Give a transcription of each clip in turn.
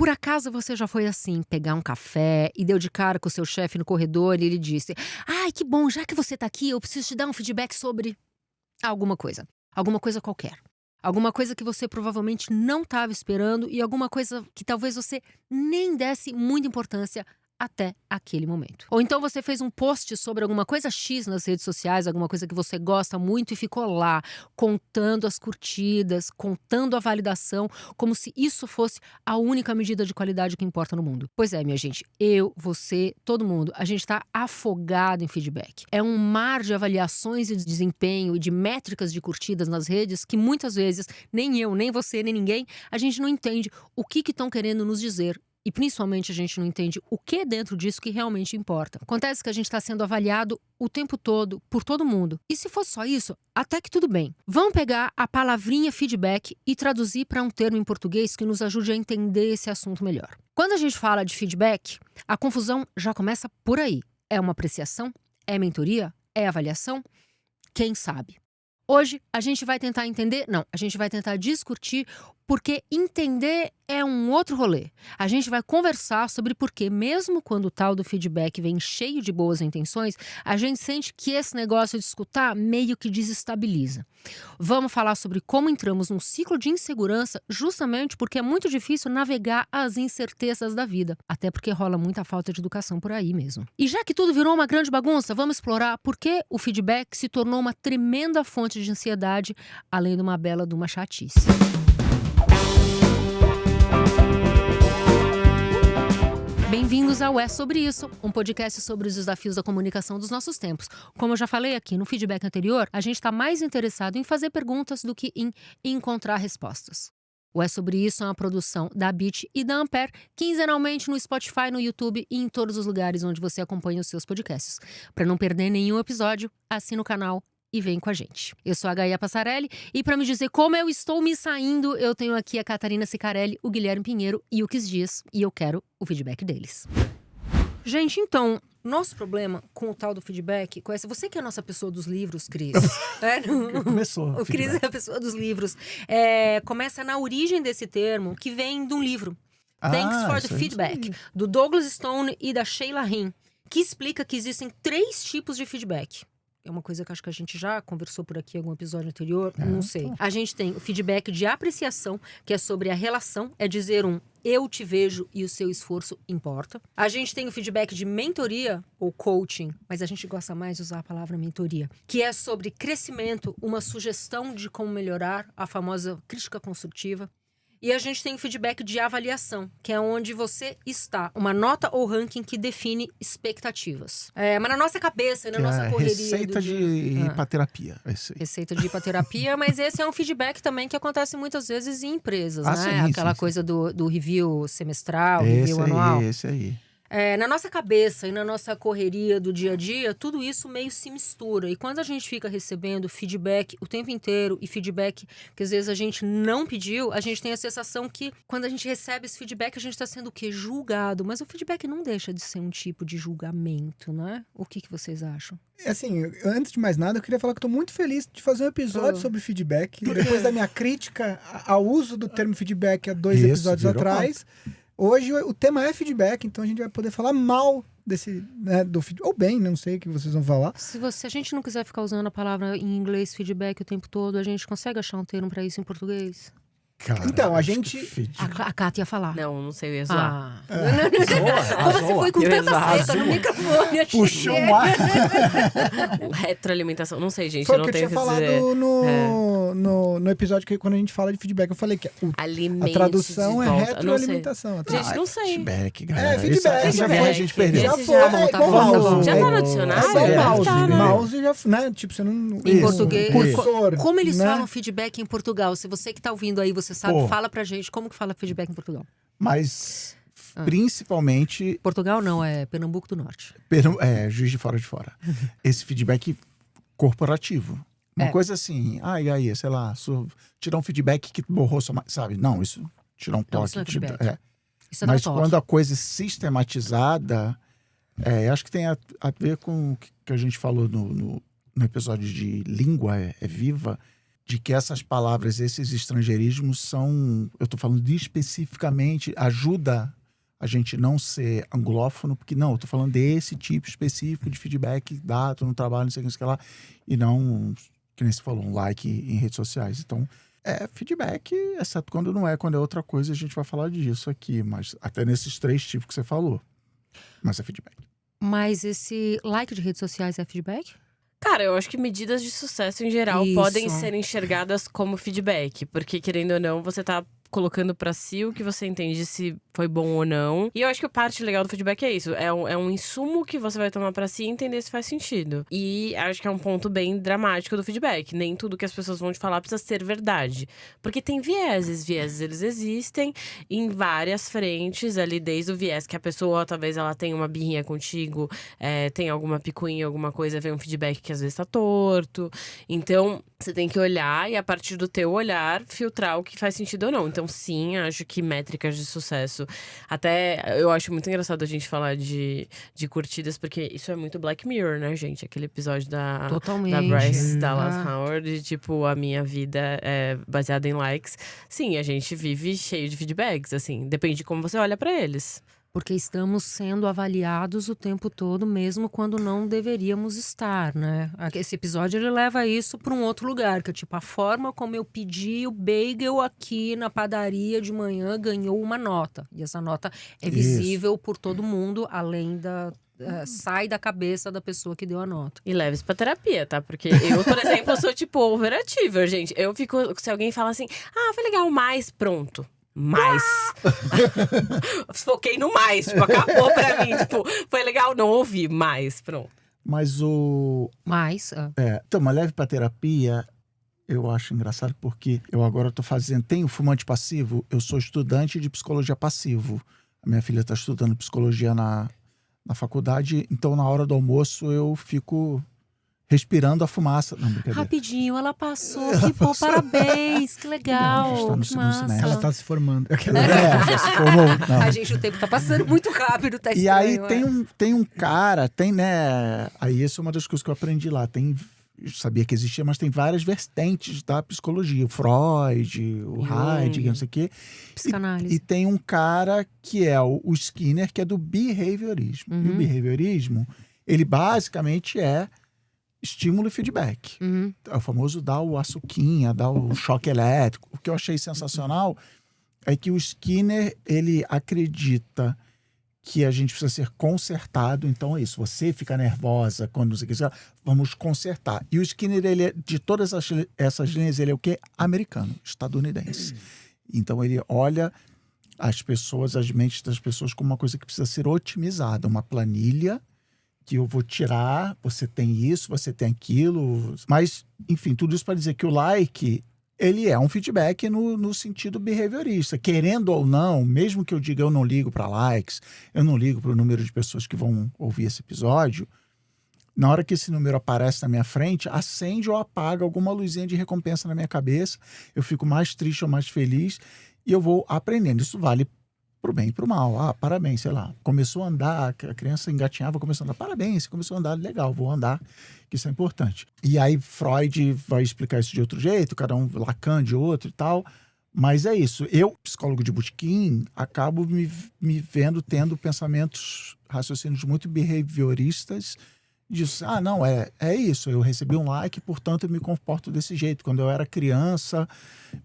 Por acaso você já foi assim, pegar um café e deu de cara com o seu chefe no corredor e ele disse: "Ai, que bom, já que você tá aqui, eu preciso te dar um feedback sobre alguma coisa. Alguma coisa qualquer. Alguma coisa que você provavelmente não estava esperando e alguma coisa que talvez você nem desse muita importância até aquele momento. Ou então você fez um post sobre alguma coisa X nas redes sociais, alguma coisa que você gosta muito e ficou lá contando as curtidas, contando a validação, como se isso fosse a única medida de qualidade que importa no mundo. Pois é, minha gente, eu, você, todo mundo, a gente está afogado em feedback. É um mar de avaliações e de desempenho e de métricas de curtidas nas redes que muitas vezes nem eu, nem você, nem ninguém, a gente não entende o que estão querendo nos dizer. E principalmente a gente não entende o que dentro disso que realmente importa. Acontece que a gente está sendo avaliado o tempo todo, por todo mundo. E se fosse só isso, até que tudo bem. Vamos pegar a palavrinha feedback e traduzir para um termo em português que nos ajude a entender esse assunto melhor. Quando a gente fala de feedback, a confusão já começa por aí. É uma apreciação? É mentoria? É avaliação? Quem sabe? Hoje a gente vai tentar entender, não, a gente vai tentar discutir porque entender é um outro rolê. A gente vai conversar sobre por que mesmo quando o tal do feedback vem cheio de boas intenções, a gente sente que esse negócio de escutar meio que desestabiliza. Vamos falar sobre como entramos num ciclo de insegurança justamente porque é muito difícil navegar as incertezas da vida, até porque rola muita falta de educação por aí mesmo. E já que tudo virou uma grande bagunça, vamos explorar por que o feedback se tornou uma tremenda fonte de ansiedade, além de uma chatice. Bem-vindos ao É Sobre Isso, um podcast sobre os desafios da comunicação dos nossos tempos. Como eu já falei aqui no feedback anterior, a gente está mais interessado em fazer perguntas do que em encontrar respostas. O É Sobre Isso é uma produção da Bit e da Ampere, quinzenalmente no Spotify, no YouTube e em todos os lugares onde você acompanha os seus podcasts. Para não perder nenhum episódio, assina o canal e vem com a gente. Eu sou a Gaia Passarelli e para me dizer como eu estou me saindo, eu tenho aqui a Catarina Sicarelli, o Guilherme Pinheiro e o Kis Dias, e eu quero o feedback deles. Gente, então, nosso problema com o tal do feedback, conhece você que é a nossa pessoa dos livros, Cris? Começou. O Cris é a pessoa dos livros. Começa na origem desse termo, que vem de um livro. Thanks for the Feedback, do Douglas Stone e da Sheila Hinn, que explica que existem 3 tipos de feedback. É uma coisa que acho que a gente já conversou por aqui em algum episódio anterior, não sei. A gente tem o feedback de apreciação, que é sobre a relação, é dizer eu te vejo e o seu esforço importa. A gente tem o feedback de mentoria ou coaching, mas a gente gosta mais de usar a palavra mentoria, que é sobre crescimento, uma sugestão de como melhorar, a famosa crítica construtiva. E a gente tem o feedback de avaliação, que é onde você está. Uma nota ou ranking que define expectativas. Mas na nossa cabeça e na nossa correria... Receita de hipaterapia. Receita de hipaterapia, mas esse é um feedback também que acontece muitas vezes em empresas, né? Sim, Aquela coisa do review semestral, review anual. Esse aí. Na nossa cabeça e na nossa correria do dia a dia, tudo isso meio se mistura. E quando a gente fica recebendo feedback o tempo inteiro e feedback que às vezes a gente não pediu, a gente tem a sensação que quando a gente recebe esse feedback, a gente está sendo o quê? Julgado. Mas o feedback não deixa de ser um tipo de julgamento, né? O que vocês acham? Assim, antes de mais nada, eu queria falar que eu tô muito feliz de fazer um episódio sobre feedback. Depois da minha crítica ao uso do termo feedback há 2 episódios atrás... Hoje o tema é feedback, então a gente vai poder falar mal desse, né, do feedback, ou bem, não sei o que vocês vão falar. Se a gente não quiser ficar usando a palavra em inglês feedback o tempo todo, a gente consegue achar um termo pra isso em português? Cara, então, a gente... A Cátia ia falar. Não sei, eu ia zoar. Como você foi com tanta seca no microfone? Puxou um ar. Retroalimentação, não sei, gente. Foi eu o não que eu tenho tinha falado no episódio que quando a gente fala de feedback, eu falei que a tradução é retroalimentação. Gente, não sei. Feedback, galera. Feedback. Já foi, a gente perdeu. Já foi, tá bom. mouse. Já tá no dicionário? Mouse já, né? Tipo, você não... Em português. Cursor, como eles né? falam feedback em Portugal? Se você que tá ouvindo aí, você sabe, fala pra gente como que fala feedback em Portugal. Mas, principalmente... Portugal não, é Pernambuco do Norte. Juiz de Fora. Esse feedback corporativo. Uma coisa assim, aí, sei lá, tirar um feedback que borrou sua... Sabe? Não, isso... Tirar um toque. Isso não é feedback. Isso é mas toque. quando a coisa é sistematizada, acho que tem a ver com o que a gente falou no episódio de língua viva, de que essas palavras, esses estrangeirismos são, eu estou falando de especificamente, ajuda a gente não ser anglófono, porque não, eu estou falando desse tipo específico de feedback dado no trabalho, não sei o que lá, e não, que nem você falou, um like em redes sociais. Então, feedback, exceto quando não é, quando é outra coisa, a gente vai falar disso aqui, mas até nesses 3 tipos que você falou. Mas é feedback. Mas esse like de redes sociais é feedback? Cara, eu acho que medidas de sucesso em geral podem ser enxergadas como feedback. Porque, querendo ou não, você tá colocando pra si o que você entende se foi bom ou não. E eu acho que a parte legal do feedback é isso. É um insumo que você vai tomar pra si e entender se faz sentido. E acho que é um ponto bem dramático do feedback. Nem tudo que as pessoas vão te falar precisa ser verdade. Porque tem vieses. Vieses, eles existem em várias frentes ali. Desde o viés que a pessoa, talvez ela tenha uma birrinha contigo, tem alguma picuinha, alguma coisa, vem um feedback que às vezes tá torto. Então, você tem que olhar e a partir do teu olhar, filtrar o que faz sentido ou não. Então, sim, acho que métricas de sucesso. Até, eu acho muito engraçado a gente falar de curtidas, porque isso é muito Black Mirror, né, gente? Aquele episódio da Bryce Dallas Howard, de tipo, a minha vida é baseada em likes. Sim, a gente vive cheio de feedbacks, assim. Depende de como você olha pra eles. Porque estamos sendo avaliados o tempo todo, mesmo quando não deveríamos estar, né? Esse episódio, ele leva isso para um outro lugar, que é tipo, a forma como eu pedi o bagel aqui na padaria de manhã ganhou uma nota. E essa nota é visível por todo mundo, além da... sai da cabeça da pessoa que deu a nota. E leve isso pra terapia, tá? Porque eu, por exemplo, sou tipo overachiever, gente. Eu fico, se alguém fala assim, foi legal, mais, pronto. Mais. Foquei no mais, tipo, acabou pra mim. Tipo, foi legal, não ouvi, mais, pronto. Mas o... Mais? Então, mas leve pra terapia, eu acho engraçado porque eu agora tô fazendo... Tenho fumante passivo, eu sou estudante de psicologia passivo. A minha filha tá estudando psicologia na faculdade, então na hora do almoço eu fico... respirando a fumaça. Não, rapidinho, ela passou. Que bom, parabéns, que legal. Não, que massa. Ela tá se formando. Já se formou. Não. A gente, o tempo tá passando muito rápido, tá estranho. E aí tem um cara, né? Aí isso é uma das coisas que eu aprendi lá. Eu sabia que existia, mas tem várias vertentes da psicologia. O Freud, o Heidegger, não sei o quê. Psicanálise. E tem um cara que é o Skinner, que é do behaviorismo. E o behaviorismo, ele basicamente é estímulo e feedback. É o famoso dar o açuquinha, dar o choque elétrico. O que eu achei sensacional é que o Skinner, ele acredita que a gente precisa ser consertado. Então é isso, você fica nervosa quando você quiser, vamos consertar. E o Skinner, ele é, de todas essas linhas, ele é o quê? Americano, estadunidense. Então ele olha as pessoas, as mentes das pessoas como uma coisa que precisa ser otimizada, uma planilha que eu vou tirar, você tem isso, você tem aquilo. Mas, enfim, tudo isso para dizer que o like, ele é um feedback no sentido behaviorista. Querendo ou não, mesmo que eu diga eu não ligo para likes, eu não ligo para o número de pessoas que vão ouvir esse episódio, na hora que esse número aparece na minha frente, acende ou apaga alguma luzinha de recompensa na minha cabeça, eu fico mais triste ou mais feliz e eu vou aprendendo. Isso vale pro bem e pro mal. Parabéns, sei lá. Começou a andar, a criança engatinhava, começou a andar. Parabéns, começou a andar, legal, vou andar, que isso é importante. E aí Freud vai explicar isso de outro jeito, cada um, Lacan de outro e tal. Mas é isso. Eu, psicólogo de botequim, acabo me vendo tendo pensamentos, raciocínios muito behavioristas, disso, não, é isso, eu recebi um like, portanto eu me comporto desse jeito. Quando eu era criança,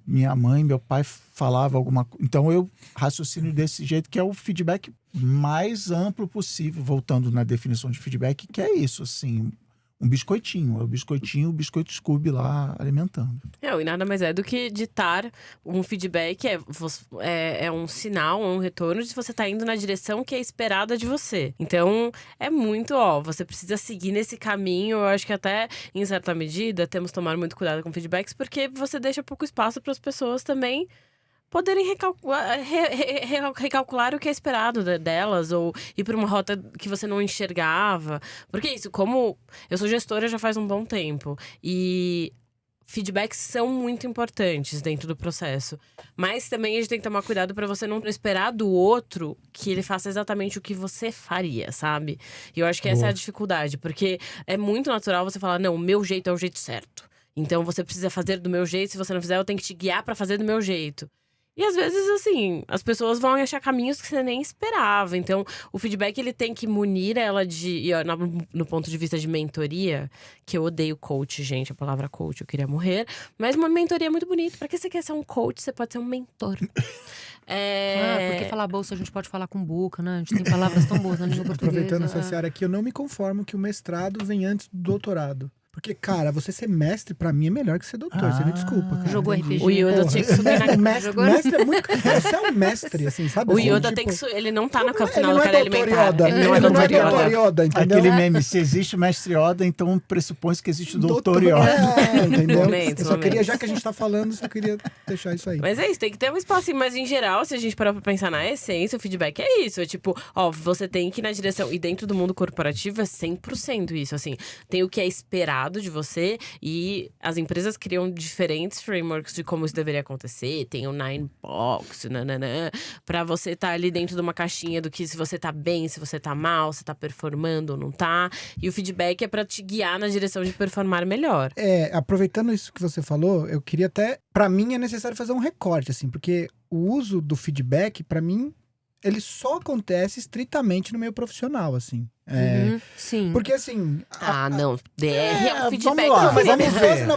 minha mãe, meu pai falava alguma coisa. Então eu raciocínio desse jeito, que é o feedback mais amplo possível, voltando na definição de feedback, que é isso, assim, um biscoitinho. É o biscoito Scooby lá alimentando. E nada mais é do que ditar um feedback, é um sinal, um retorno de se você tá indo na direção que é esperada de você. Então, é muito, você precisa seguir nesse caminho. Eu acho que até, em certa medida, temos que tomar muito cuidado com feedbacks, porque você deixa pouco espaço para as pessoas também poderem recalcular o que é esperado delas, ou ir para uma rota que você não enxergava. Porque isso, como eu sou gestora já faz um bom tempo, e feedbacks são muito importantes dentro do processo. Mas também a gente tem que tomar cuidado para você não esperar do outro que ele faça exatamente o que você faria, sabe? E eu acho que essa é a dificuldade, porque é muito natural você falar, não, o meu jeito é o jeito certo. Então você precisa fazer do meu jeito, se você não fizer, eu tenho que te guiar pra fazer do meu jeito. E às vezes, assim, as pessoas vão achar caminhos que você nem esperava. Então, o feedback, ele tem que munir ela de… E, ó, no ponto de vista de mentoria, que eu odeio coach, gente. A palavra coach, eu queria morrer. Mas uma mentoria é muito bonita. Pra que você quer ser um coach, você pode ser um mentor. Porque falar bolsa a gente pode falar com boca, né? A gente tem palavras tão boas na língua portuguesa. Aproveitando essa seara aqui, eu não me conformo que o mestrado vem antes do doutorado. Porque, cara, você ser mestre, pra mim, é melhor que ser doutor. Você me desculpa. Cara. Jogou RPG. O Yoda tinha que subir na… Mestre é muito… Você é um mestre, assim, sabe? O assim, Yoda tipo, tem que… Ele não tá no final da é cadeia alimentar. Ele não é doutor Yoda, entendeu? Aquele meme, se existe o mestre Yoda, então pressupõe que existe o doutor Yoda. Entendeu? Momento, eu só queria, já que a gente tá falando, só queria deixar isso aí. Mas é isso, tem que ter um espaço. Mas em geral, se a gente parar pra pensar na essência, o feedback é isso. É tipo, ó, você tem que ir na direção… E dentro do mundo corporativo é 100% isso, assim. Tem o que é esperado de você… E as empresas criam diferentes frameworks de como isso deveria acontecer. Tem o 9box, pra você estar ali dentro de uma caixinha do que se você tá bem, se você tá mal, se tá performando ou não tá. E o feedback é pra te guiar na direção de performar melhor. Aproveitando isso que você falou, eu queria até… Pra mim é necessário fazer um recorte, assim. Porque o uso do feedback, pra mim… Ele só acontece estritamente no meio profissional, assim. Sim. Porque assim… não. DR é um feedback. Vamos ver. Não,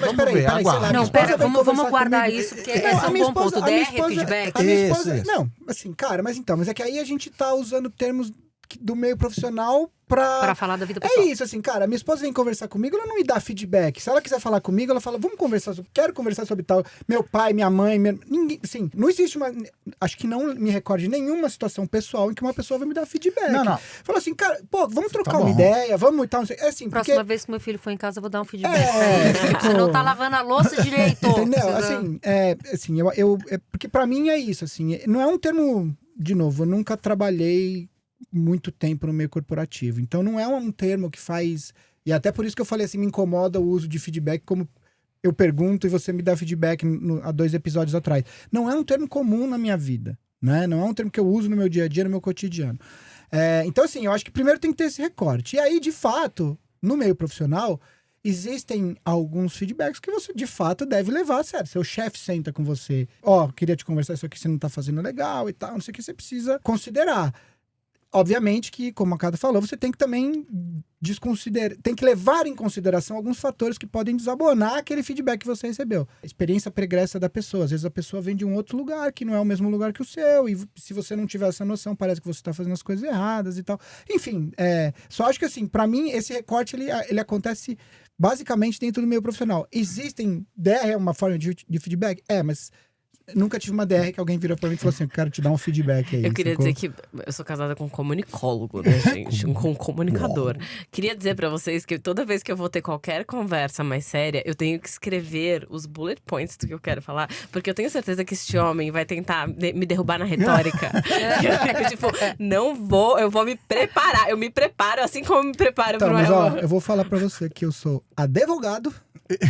mas peraí, vamos guardar isso, porque esse é um bom ponto. DR é feedback. A minha esposa… Não, assim, cara, mas é que aí a gente tá usando termos do meio profissional pra falar da vida pessoal. É isso, assim, cara, minha esposa vem conversar comigo, ela não me dá feedback. Se ela quiser falar comigo, ela fala, vamos conversar sobre… Quero conversar sobre tal… Meu pai, minha mãe… Ninguém… Assim, não existe uma… Acho que não me recorde nenhuma situação pessoal em que uma pessoa vai me dar feedback. Não. Falou assim, cara, pô, vamos trocar uma ideia, vamos e tal, não sei… assim, Próxima vez que meu filho for em casa, eu vou dar um feedback. Você não tá lavando a louça direito. Entendeu? Assim, porque pra mim é isso, assim, não é um termo… De novo, eu nunca trabalhei muito tempo no meio corporativo. Então não é um termo que faz… E até por isso que eu falei assim, me incomoda o uso de feedback como eu pergunto e você me dá feedback há 2 episódios atrás. Não é um termo comum na minha vida, né? Não é um termo que eu uso no meu dia a dia, no meu cotidiano. Então assim, eu acho que primeiro tem que ter esse recorte. E aí, de fato, no meio profissional, existem alguns feedbacks que você, de fato, deve levar a sério. Seu chefe senta com você, queria te conversar isso aqui, você não tá fazendo legal e tal, não sei o que, você precisa considerar. Obviamente que, como a Cada falou, você tem que também tem que levar em consideração alguns fatores que podem desabonar aquele feedback que você recebeu. A experiência pregressa da pessoa. Às vezes a pessoa vem de um outro lugar que não é o mesmo lugar que o seu, e se você não tiver essa noção, parece que você está fazendo as coisas erradas e tal. Enfim, só acho que assim, para mim, esse recorte ele acontece basicamente dentro do meio profissional. Existem… DR é uma forma de feedback? Mas… Nunca tive uma DR que alguém virou pra mim e falou assim, eu quero te dar um feedback aí. Eu queria dizer que eu sou casada com um comunicólogo, né, gente? Com um comunicador. Queria dizer pra vocês que toda vez que eu vou ter qualquer conversa mais séria, eu tenho que escrever os bullet points do que eu quero falar, porque eu tenho certeza que este homem vai tentar me derrubar na retórica. Eu vou me preparar. Eu me preparo assim como eu me preparo pro mas eu vou falar pra você que eu sou advogado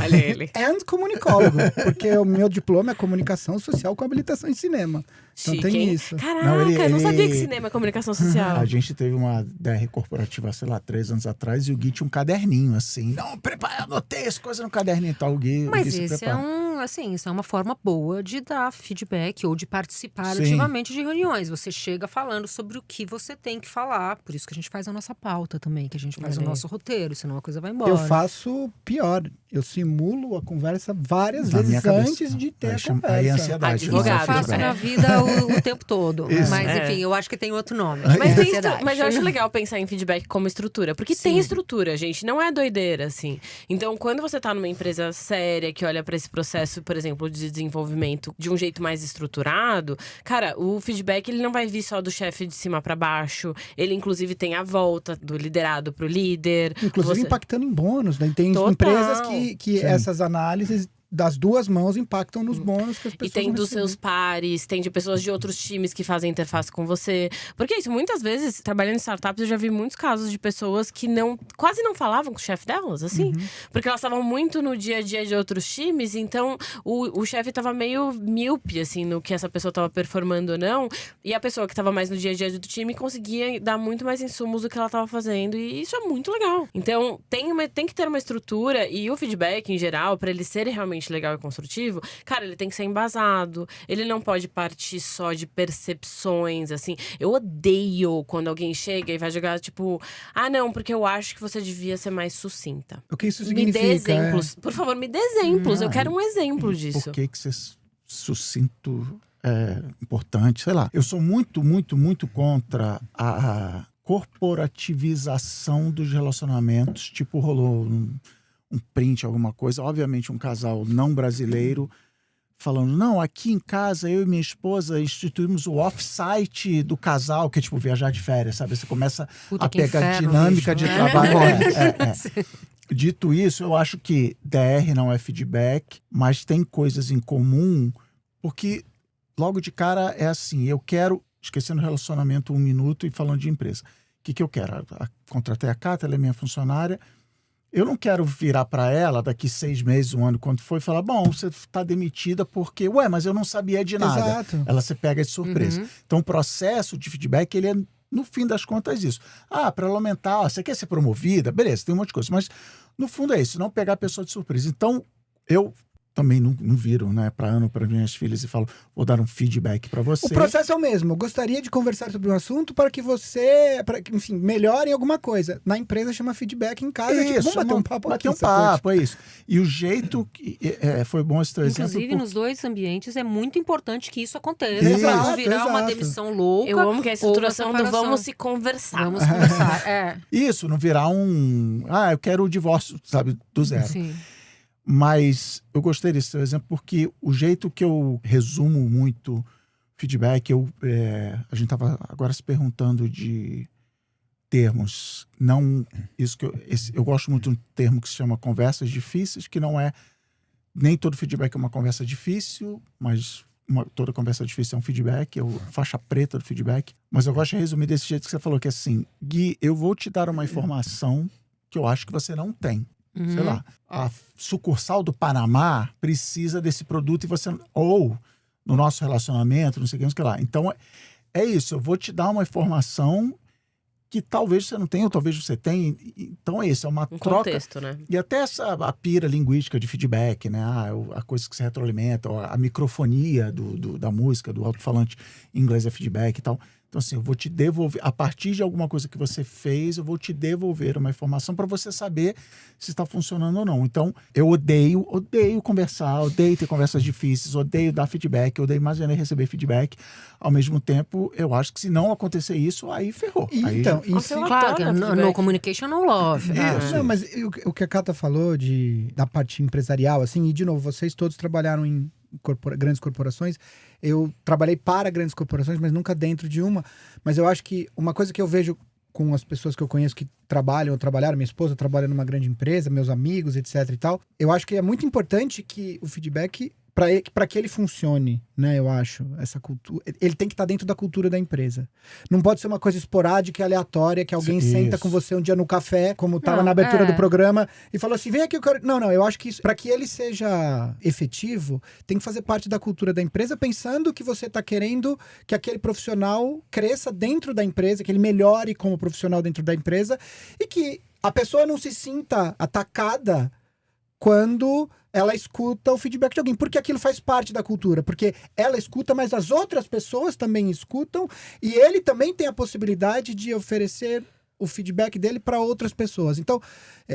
Olha ele. E comunicólogo, porque o meu diploma é comunicação social com habilitação em cinema. Então Chique, tem hein? isso. Caraca, eu não sabia que cinema é comunicação social. A gente teve uma DR corporativa, sei lá, 3 anos atrás, e o Gui tinha um caderninho, assim. Não, prepara, anotei as coisas no caderninho e tal. O Gui esse isso é uma forma boa de dar feedback ou de participar ativamente de reuniões. Você chega falando sobre o que você tem que falar. Por isso que a gente faz a nossa pauta também, que a gente faz o nosso roteiro, senão a coisa vai embora. Eu faço pior. Eu simulo a conversa várias vezes antes de ter a conversa. Aí é ansiedade. Isso eu faço na vida o tempo todo. Mas enfim, eu acho que tem outro nome. Mas eu acho legal pensar em feedback como estrutura. Porque tem estrutura, gente. Não é doideira, assim. Então, quando você tá numa empresa séria que olha pra esse processo, por exemplo, de desenvolvimento de um jeito mais estruturado, cara, o feedback ele não vai vir só do chefe de cima pra baixo. Ele, inclusive, tem a volta do liderado pro líder. Inclusive impactando em bônus, né? Tem empresas que essas análises das duas mãos impactam nos bônus que as pessoas E tem dos recebem. seus pares, tem de pessoas de outros times que fazem interface com você. Porque isso, muitas vezes, trabalhando em startups, eu já vi muitos casos de pessoas que quase não falavam com o chefe delas, assim. Porque elas estavam muito no dia a dia de outros times, então o chefe tava meio míope, assim, no que essa pessoa tava performando ou não. E a pessoa que tava mais no dia a dia do time conseguia dar muito mais insumos do que ela tava fazendo. E isso é muito legal. Então, tem que ter uma estrutura, e o feedback, em geral, pra ele ser realmente legal e construtivo, cara, ele tem que ser embasado. Ele não pode partir só de percepções, assim. Eu odeio quando alguém chega e vai jogar, tipo... Ah, não, porque eu acho que você devia ser mais sucinta. O que isso Me significa? dê exemplos. Por favor, me dê exemplos. Eu quero um exemplo disso. Por que ser sucinto é importante? Sei lá. Eu sou muito, muito, muito contra a corporativização dos relacionamentos. Tipo, rolou um print, alguma coisa. Obviamente, um casal não brasileiro falando, não, aqui em casa, eu e minha esposa instituímos o off-site do casal, que é tipo viajar de férias, sabe? Você começa a pegar dinâmica de trabalho. Dito isso, eu acho que DR não é feedback, mas tem coisas em comum, porque logo de cara é assim, eu quero, esquecendo o relacionamento 1 minuto e falando de empresa, o que eu quero? Contratei a Cata, ela é minha funcionária, eu não quero virar para ela daqui 6 meses, 1 ano, quando for, e falar, bom, você está demitida porque, mas eu não sabia de nada. Exato. Ela se pega de surpresa. Então, o processo de feedback, ele é, no fim das contas, isso. Para ela aumentar, você quer ser promovida? Beleza, tem um monte de coisa. Mas, no fundo, é isso, não pegar a pessoa de surpresa. Então, eu também não viro, né, para Ana, para minhas filhas e falo, vou dar um feedback para você. O processo é o mesmo. Eu gostaria de conversar sobre um assunto para que você, enfim, melhore em alguma coisa. Na empresa chama feedback, em casa isso, vamos bater um papo aqui. Bater um papo, é isso. E o jeito que foi bom esse teu exemplo. Inclusive, nos dois ambientes é muito importante que isso aconteça, para não virar uma demissão louca. Eu amo que a estruturação do vamos se conversar. Vamos conversar, Isso, não virar eu quero o divórcio, sabe, do zero. Sim. Mas eu gostei desse seu exemplo porque o jeito que eu resumo muito feedback, a gente estava agora se perguntando de termos. Não, eu gosto muito de um termo que se chama conversas difíceis, que não é, nem todo feedback é uma conversa difícil, mas toda conversa difícil é um feedback, é a faixa preta do feedback. Mas eu gosto de resumir desse jeito que você falou, que é assim, Gui, eu vou te dar uma informação que eu acho que você não tem. Sei lá, a sucursal do Panamá precisa desse produto e você... Ou no nosso relacionamento, não sei o que, não sei o que lá. Então, é isso. Eu vou te dar uma informação que talvez você não tenha, ou talvez você tenha. Então, é isso. É uma troca. Contexto, né? E até a pira linguística de feedback, né? A coisa que se retroalimenta, a microfonia da música, do alto-falante em inglês é feedback e tal. Então, assim, eu vou te devolver, a partir de alguma coisa que você fez, eu vou te devolver uma informação para você saber se está funcionando ou não. Então, eu odeio conversar, odeio ter conversas difíceis, odeio dar feedback, odeio mais ainda receber feedback. Ao mesmo tempo, eu acho que se não acontecer isso, aí ferrou. Então, claro, que no communication, no love. Não, mas o que a Cata falou da parte empresarial, assim, e de novo, vocês todos trabalharam em grandes corporações. Eu trabalhei para grandes corporações, mas nunca dentro de uma. Mas eu acho que uma coisa que eu vejo com as pessoas que eu conheço que trabalham ou trabalharam, minha esposa trabalha numa grande empresa, meus amigos, etc e tal, eu acho que é muito importante que o feedback, para que ele funcione, né, eu acho, essa cultura, ele tem que estar dentro da cultura da empresa. Não pode ser uma coisa esporádica e aleatória, que alguém senta com você um dia no café, como estava na abertura do programa, e falou assim, vem aqui, eu quero... Não, eu acho que isso, para que ele seja efetivo, tem que fazer parte da cultura da empresa, pensando que você está querendo que aquele profissional cresça dentro da empresa, que ele melhore como profissional dentro da empresa, e que a pessoa não se sinta atacada quando ela escuta o feedback de alguém, porque aquilo faz parte da cultura, porque ela escuta, mas as outras pessoas também escutam, e ele também tem a possibilidade de oferecer o feedback dele para outras pessoas. Então,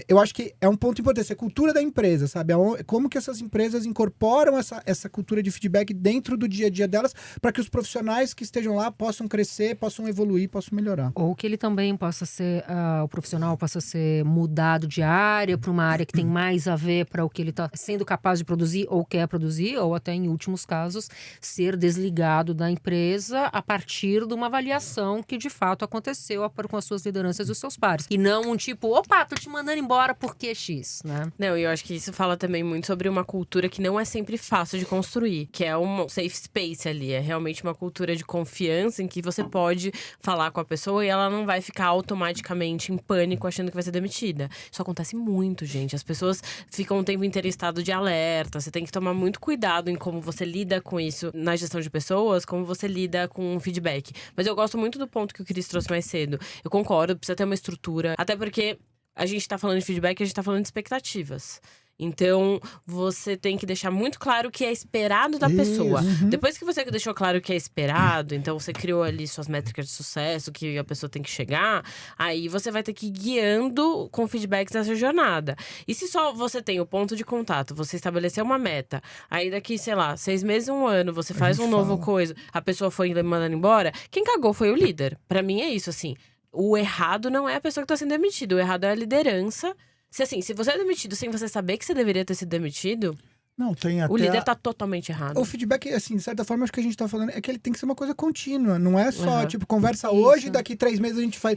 eu acho que é um ponto importante, a cultura da empresa, sabe? Como que essas empresas incorporam essa cultura de feedback dentro do dia a dia delas, para que os profissionais que estejam lá possam crescer, possam evoluir, possam melhorar. Ou que ele também possa ser, o profissional possa ser mudado de área para uma área que tem mais a ver para o que ele está sendo capaz de produzir ou quer produzir, ou até em últimos casos, ser desligado da empresa a partir de uma avaliação que de fato aconteceu com as suas lideranças circunstâncias dos seus pares. E não um tipo, opa, tô te mandando embora porque X, né? Não, e eu acho que isso fala também muito sobre uma cultura que não é sempre fácil de construir, que é um safe space ali. É realmente uma cultura de confiança em que você pode falar com a pessoa e ela não vai ficar automaticamente em pânico achando que vai ser demitida. Isso acontece muito, gente. As pessoas ficam o tempo inteiro em estado de alerta. Você tem que tomar muito cuidado em como você lida com isso na gestão de pessoas, como você lida com o feedback. Mas eu gosto muito do ponto que o Cris trouxe mais cedo. Eu concordo, precisa ter uma estrutura. Até porque a gente tá falando de feedback, a gente tá falando de expectativas. Então, você tem que deixar muito claro o que é esperado da pessoa. Depois que você deixou claro o que é esperado, então você criou ali suas métricas de sucesso, que a pessoa tem que chegar, aí você vai ter que ir guiando com feedbacks nessa jornada. E se só você tem o ponto de contato, você estabeleceu uma meta, aí daqui, sei lá, 6 meses, 1 ano, você faz um novo coisa, a pessoa foi mandando embora, quem cagou foi o líder. Pra mim é isso, assim. O errado não é a pessoa que tá sendo demitida, o errado é a liderança. Se você é demitido sem você saber que você deveria ter sido demitido, não, tem até... o líder tá totalmente errado. O feedback, assim, de certa forma, acho que a gente tá falando é que ele tem que ser uma coisa contínua. Não é só, tipo, conversa hoje, daqui 3 meses a gente faz...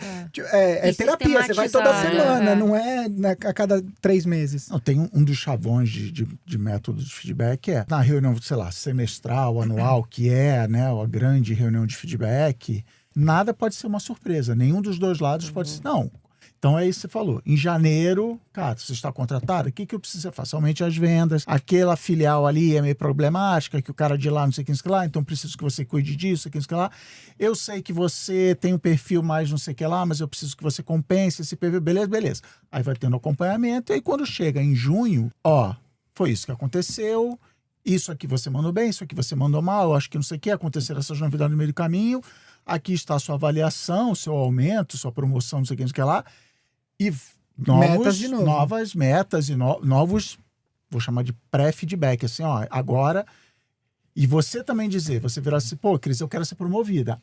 É terapia, você vai toda semana, não é a cada 3 meses. Não, tem um dos chavões de método de feedback na reunião, sei lá, semestral, anual, que é, né, a grande reunião de feedback, nada pode ser uma surpresa. Nenhum dos dois lados pode ser... Não. Então é isso que você falou. Em janeiro, cara, você está contratado, o que eu preciso fazer? Somente as vendas. Aquela filial ali é meio problemática, que o cara de lá não sei quem que lá, então preciso que você cuide disso, quem que lá. Eu sei que você tem um perfil mais não sei o que lá, mas eu preciso que você compense esse perfil. Beleza. Aí vai tendo acompanhamento, e aí quando chega em junho, foi isso que aconteceu, isso aqui você mandou bem, isso aqui você mandou mal, eu acho que não sei o que, aconteceram essas novidades no meio do caminho, aqui está a sua avaliação, seu aumento, sua promoção, não sei o que lá. E novas metas e novos, vou chamar de pré-feedback, assim, agora. E você também dizer, você virar assim, pô, Cris, eu quero ser promovida.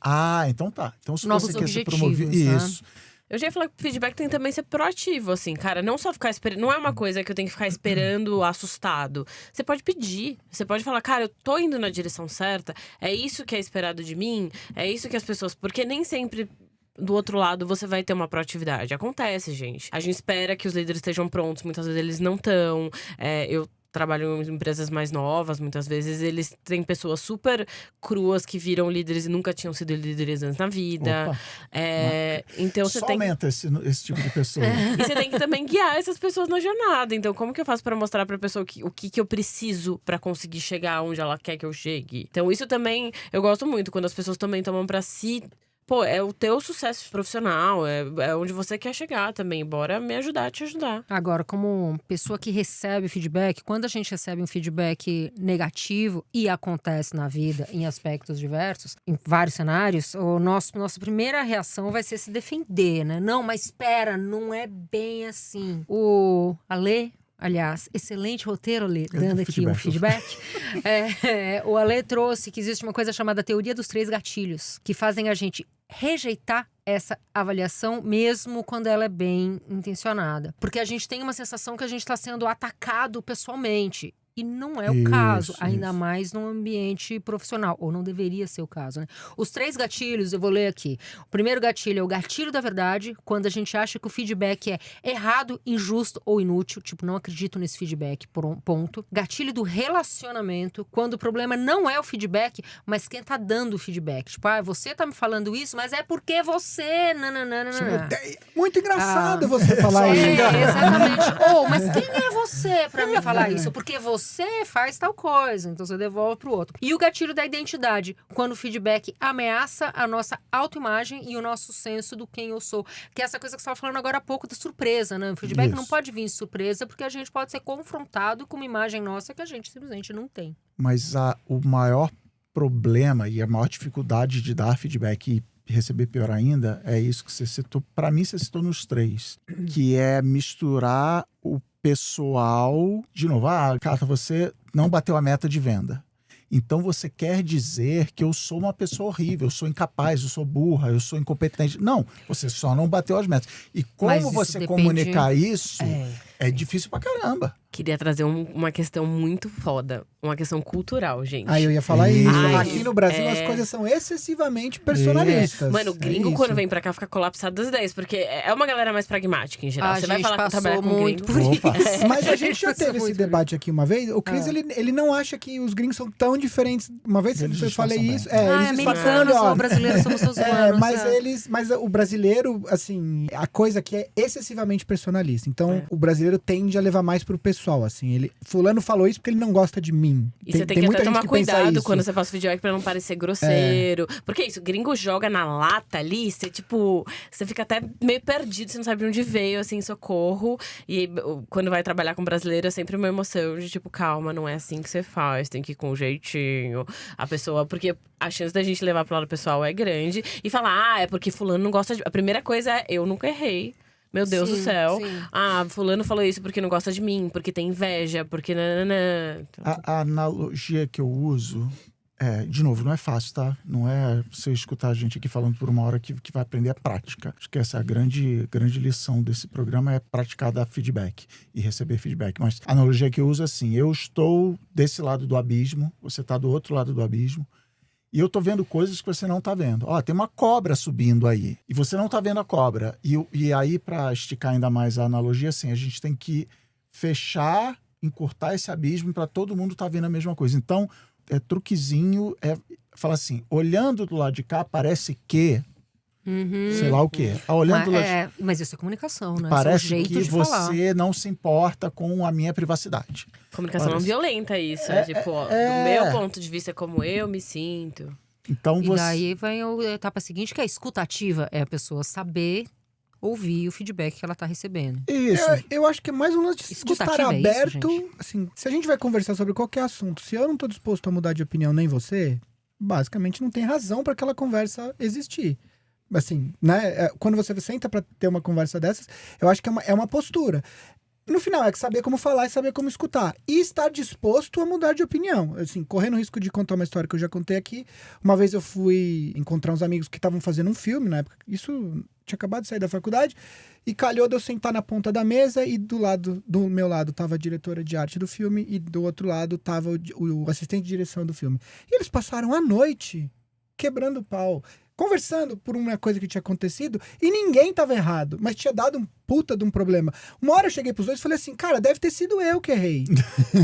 Então tá. Então se novos você quer ser promovida, isso. Eu já ia falar que o feedback tem também ser proativo, assim, cara. Não só ficar esperando. Não é uma coisa que eu tenho que ficar esperando assustado. Você pode pedir. Você pode falar, cara, eu tô indo na direção certa. É isso que é esperado de mim. É isso que as pessoas... Porque nem sempre... Do outro lado, você vai ter uma proatividade. Acontece, gente. A gente espera que os líderes estejam prontos. Muitas vezes eles não estão. Eu trabalho em empresas mais novas. Muitas vezes eles têm pessoas super cruas que viram líderes e nunca tinham sido líderes antes na vida. Então você só tem... aumenta esse tipo de pessoa. E você tem que também guiar essas pessoas na jornada. Então, como que eu faço para mostrar pra pessoa o que eu preciso para conseguir chegar onde ela quer que eu chegue? Então, isso também eu gosto muito. Quando as pessoas também tomam pra si... Pô, é o teu sucesso profissional, é onde você quer chegar também. Bora me ajudar a te ajudar. Agora, como pessoa que recebe feedback, quando a gente recebe um feedback negativo, e acontece na vida em aspectos diversos, em vários cenários, nossa primeira reação vai ser se defender, né? Não, mas espera, não é bem assim. O Ale... Aliás, excelente roteiro, Ale, dando aqui um feedback. O Ale trouxe que existe uma coisa chamada teoria dos 3 gatilhos, que fazem a gente rejeitar essa avaliação mesmo quando ela é bem intencionada. Porque a gente tem uma sensação que a gente está sendo atacado pessoalmente. E não é o caso, ainda mais num ambiente profissional. Ou não deveria ser o caso, né? Os 3 gatilhos, eu vou ler aqui. O primeiro gatilho é o gatilho da verdade, quando a gente acha que o feedback é errado, injusto ou inútil. Tipo, não acredito nesse feedback, por um ponto. Gatilho do relacionamento, quando o problema não é o feedback, mas quem tá dando o feedback. Tipo, você tá me falando isso, mas é porque você... Muito engraçado você falar isso. Exatamente. Mas quem é você pra me falar isso? Porque você faz tal coisa, então você devolve pro outro. E o gatilho da identidade, quando o feedback ameaça a nossa autoimagem e o nosso senso do quem eu sou. Que é essa coisa que você estava falando agora há pouco da surpresa, né? O feedback não pode vir de surpresa, porque a gente pode ser confrontado com uma imagem nossa que a gente simplesmente não tem. Mas o maior problema e a maior dificuldade de dar feedback e receber pior ainda é isso que você citou. Para mim, você citou nos 3, que é misturar o pessoal, de novo, Cata, você não bateu a meta de venda. Então você quer dizer que eu sou uma pessoa horrível, eu sou incapaz, eu sou burra, eu sou incompetente. Não, você só não bateu as metas. E como você comunicar isso É difícil pra caramba. Queria trazer uma questão muito foda. Uma questão cultural, gente. Eu ia falar isso. Aqui no Brasil as coisas são excessivamente personalistas. Mano, o gringo quando vem pra cá fica colapsado das ideias. Porque é uma galera mais pragmática em geral. Você vai falar que trabalhar com muito gringo. por isso. Mas a gente já teve esse debate aqui uma vez. O Cris, ele não acha que os gringos são tão diferentes. Uma vez eu falei isso. Eles americanos ou brasileiros somos todos humanos. Mas o brasileiro, assim, a coisa que é excessivamente personalista. Então, o brasileiro tende a levar mais pro pessoal, assim. Fulano falou isso porque ele não gosta de mim. E você tem que até tomar cuidado quando você passa o feedback pra não parecer grosseiro. Porque é isso, o gringo joga na lata ali, você fica até meio perdido, você não sabe de onde veio, assim, socorro. E quando vai trabalhar com brasileiro, é sempre uma emoção de tipo, calma, não é assim que você faz, tem que ir com um jeitinho. A pessoa, porque a chance da gente levar pro lado pessoal é grande. E falar, é porque fulano não gosta de... A primeira coisa é, eu nunca errei. Meu Deus do céu. Sim. Fulano falou isso porque não gosta de mim, porque tem inveja, porque nananã. A analogia que eu uso, de novo, não é fácil, tá? Não é você escutar a gente aqui falando por uma hora que vai aprender a prática. Acho que essa é a grande lição desse programa, é praticar dar feedback e receber feedback. Mas a analogia que eu uso é assim, eu estou desse lado do abismo, você está do outro lado do abismo, e eu tô vendo coisas que você não tá vendo. Tem uma cobra subindo aí. E você não tá vendo a cobra. E aí, para esticar ainda mais a analogia, assim, a gente tem que fechar, encurtar esse abismo para todo mundo tá vendo a mesma coisa. Então, truquezinho falar assim, olhando do lado de cá, parece que... sei lá o quê. Olhando mas isso é comunicação, né? Parece jeito que de você falar. não se importa com a minha privacidade. Comunicação não violenta, isso. Do meu ponto de vista, como eu me sinto. Então e daí vem a etapa seguinte, que é a escutativa. É a pessoa saber ouvir o feedback que ela tá recebendo. Isso. Eu acho que é mais um lance de estar aberto. Isso, assim, se a gente vai conversar sobre qualquer assunto, se eu não tô disposto a mudar de opinião, nem você, basicamente não tem razão para aquela conversa existir. Assim, né? Quando você senta pra ter uma conversa dessas, eu acho que é uma postura. No final, é que saber como falar e saber como escutar. E estar disposto a mudar de opinião. Assim, correndo o risco de contar uma história que eu já contei aqui. Uma vez eu fui encontrar uns amigos que estavam fazendo um filme, na época. Isso tinha acabado de sair da faculdade. E calhou de eu sentar na ponta da mesa e do meu lado tava a diretora de arte do filme e do outro lado tava o assistente de direção do filme. E eles passaram a noite quebrando o pau, conversando por uma coisa que tinha acontecido e ninguém tava errado, mas tinha dado um puta de um problema. Uma hora eu cheguei pros dois e falei assim, cara, deve ter sido eu que errei.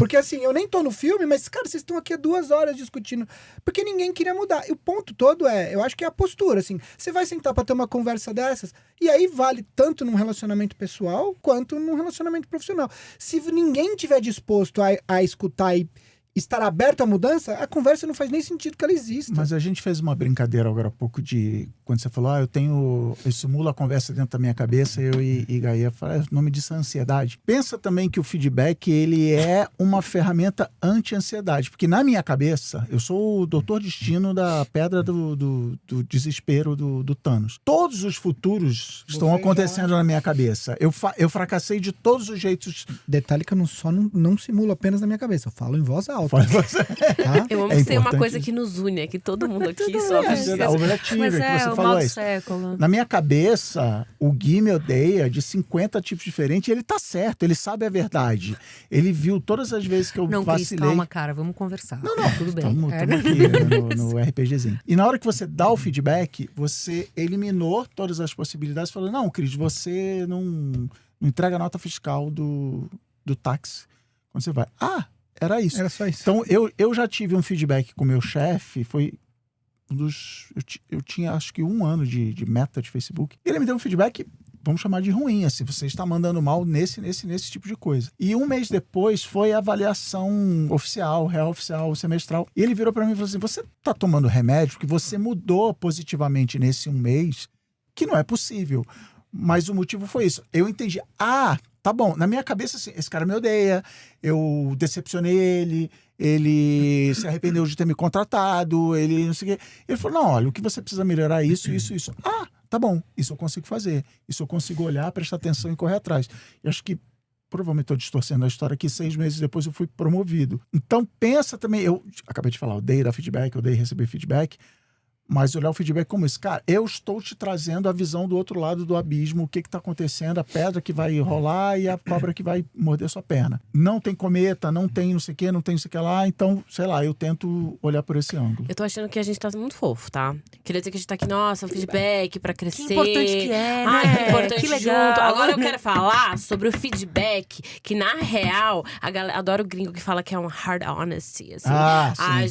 Porque assim, eu nem tô no filme, mas cara, vocês estão aqui há 2 horas discutindo. Porque ninguém queria mudar. E o ponto todo eu acho que é a postura, assim. Você vai sentar pra ter uma conversa dessas, e aí vale tanto num relacionamento pessoal, quanto num relacionamento profissional. Se ninguém tiver disposto a escutar e estar aberto à mudança, a conversa não faz nem sentido que ela exista. Mas a gente fez uma brincadeira agora há pouco de... Quando você falou, eu simulo a conversa dentro da minha cabeça, eu e Gaia, o nome disso é ansiedade. Pensa também que o feedback, ele é uma ferramenta anti-ansiedade. Porque na minha cabeça, eu sou o doutor destino da pedra do desespero do Thanos. Todos os futuros estão acontecendo na minha cabeça. Eu fracassei de todos os jeitos. Detalhe que eu não simulo apenas na minha cabeça, eu falo em voz alta. Tá? Eu amo que tem uma coisa que nos une, que todo mundo aqui sofre. Mas o mal do século. Na minha cabeça, o Gui me odeia de 50 tipos diferentes e ele tá certo, ele sabe a verdade. Ele viu todas as vezes que eu vacilei. Não, calma, cara, vamos conversar. Não, tudo bem. Estamos aqui no RPGzinho. E na hora que você dá o feedback, você eliminou todas as possibilidades, falando, não, Cris, você não entrega a nota fiscal do táxi quando você vai. Era isso. Era só isso. Então, eu já tive um feedback com o meu chefe, foi eu tinha acho que 1 ano de meta de Facebook. E ele me deu um feedback, vamos chamar de ruim, assim, você está mandando mal nesse tipo de coisa. E 1 mês depois foi a avaliação oficial, real oficial, semestral. E ele virou para mim e falou assim, você está tomando remédio porque você mudou positivamente nesse 1 mês, que não é possível. Mas o motivo foi isso. Eu entendi, tá bom, na minha cabeça, assim, esse cara me odeia, eu decepcionei ele se arrependeu de ter me contratado, ele não sei o quê. Ele falou, não, olha, o que você precisa melhorar é isso. Tá bom, isso eu consigo fazer. Isso eu consigo olhar, prestar atenção e correr atrás. E acho que, provavelmente estou distorcendo a história aqui, 6 meses depois eu fui promovido. Então pensa também, eu acabei de falar, odeio dar feedback, odeio receber feedback, Mas olhar o feedback como isso. Cara, eu estou te trazendo a visão do outro lado do abismo, o que está acontecendo, a pedra que vai rolar e a cobra que vai morder sua perna. Não tem cometa, não tem não sei o que, não tem não sei o que lá, então, sei lá, eu tento olhar por esse ângulo. Eu tô achando que a gente tá muito fofo, tá? Queria dizer que a gente tá aqui, nossa, um feedback pra crescer. Que importante que é, né? Que importante que legal. junto. Agora eu quero falar sobre o feedback, que na real, a galera adora o gringo que fala que é um hard honesty, assim.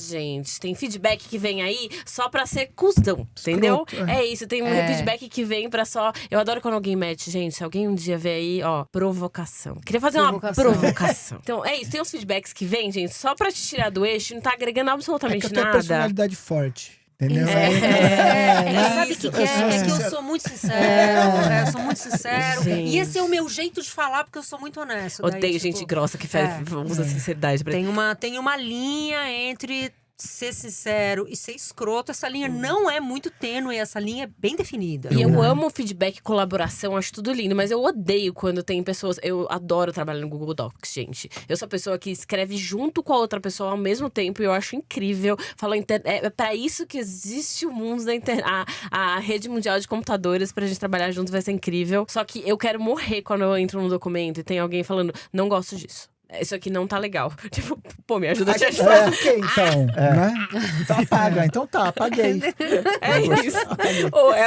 Gente, tem feedback que vem aí só pra ser cuzão, entendeu? É isso, tem um feedback que vem pra só… Eu adoro quando alguém mete, gente, se alguém um dia vê aí, ó, provocação. Queria fazer uma provocação. Então, é isso, tem uns feedbacks que vem, gente, só pra te tirar do eixo, não tá agregando absolutamente nada. É que eu tenho personalidade forte. Entendeu? Sabe o que é? É que eu sou muito sincero. Eu sou muito sincero. Gente. E esse é o meu jeito de falar, porque eu sou muito honesto. Odeio gente grossa que usa sinceridade pra… Tem uma linha entre ser sincero e ser escroto. Essa linha não é muito tênue, essa linha é bem definida. E eu amo feedback, colaboração, acho tudo lindo. Mas eu odeio quando tem pessoas… Eu adoro trabalhar no Google Docs, gente. Eu sou a pessoa que escreve junto com a outra pessoa ao mesmo tempo. E eu acho incrível. É pra isso que existe o mundo da internet. A rede mundial de computadores pra gente trabalhar juntos vai ser incrível. Só que eu quero morrer quando eu entro num documento e tem alguém falando, não gosto disso. Isso aqui não tá legal. Tipo, pô, me ajuda a te ajudar. O que então? Né? Então apaga. Então tá, apaguei. É isso.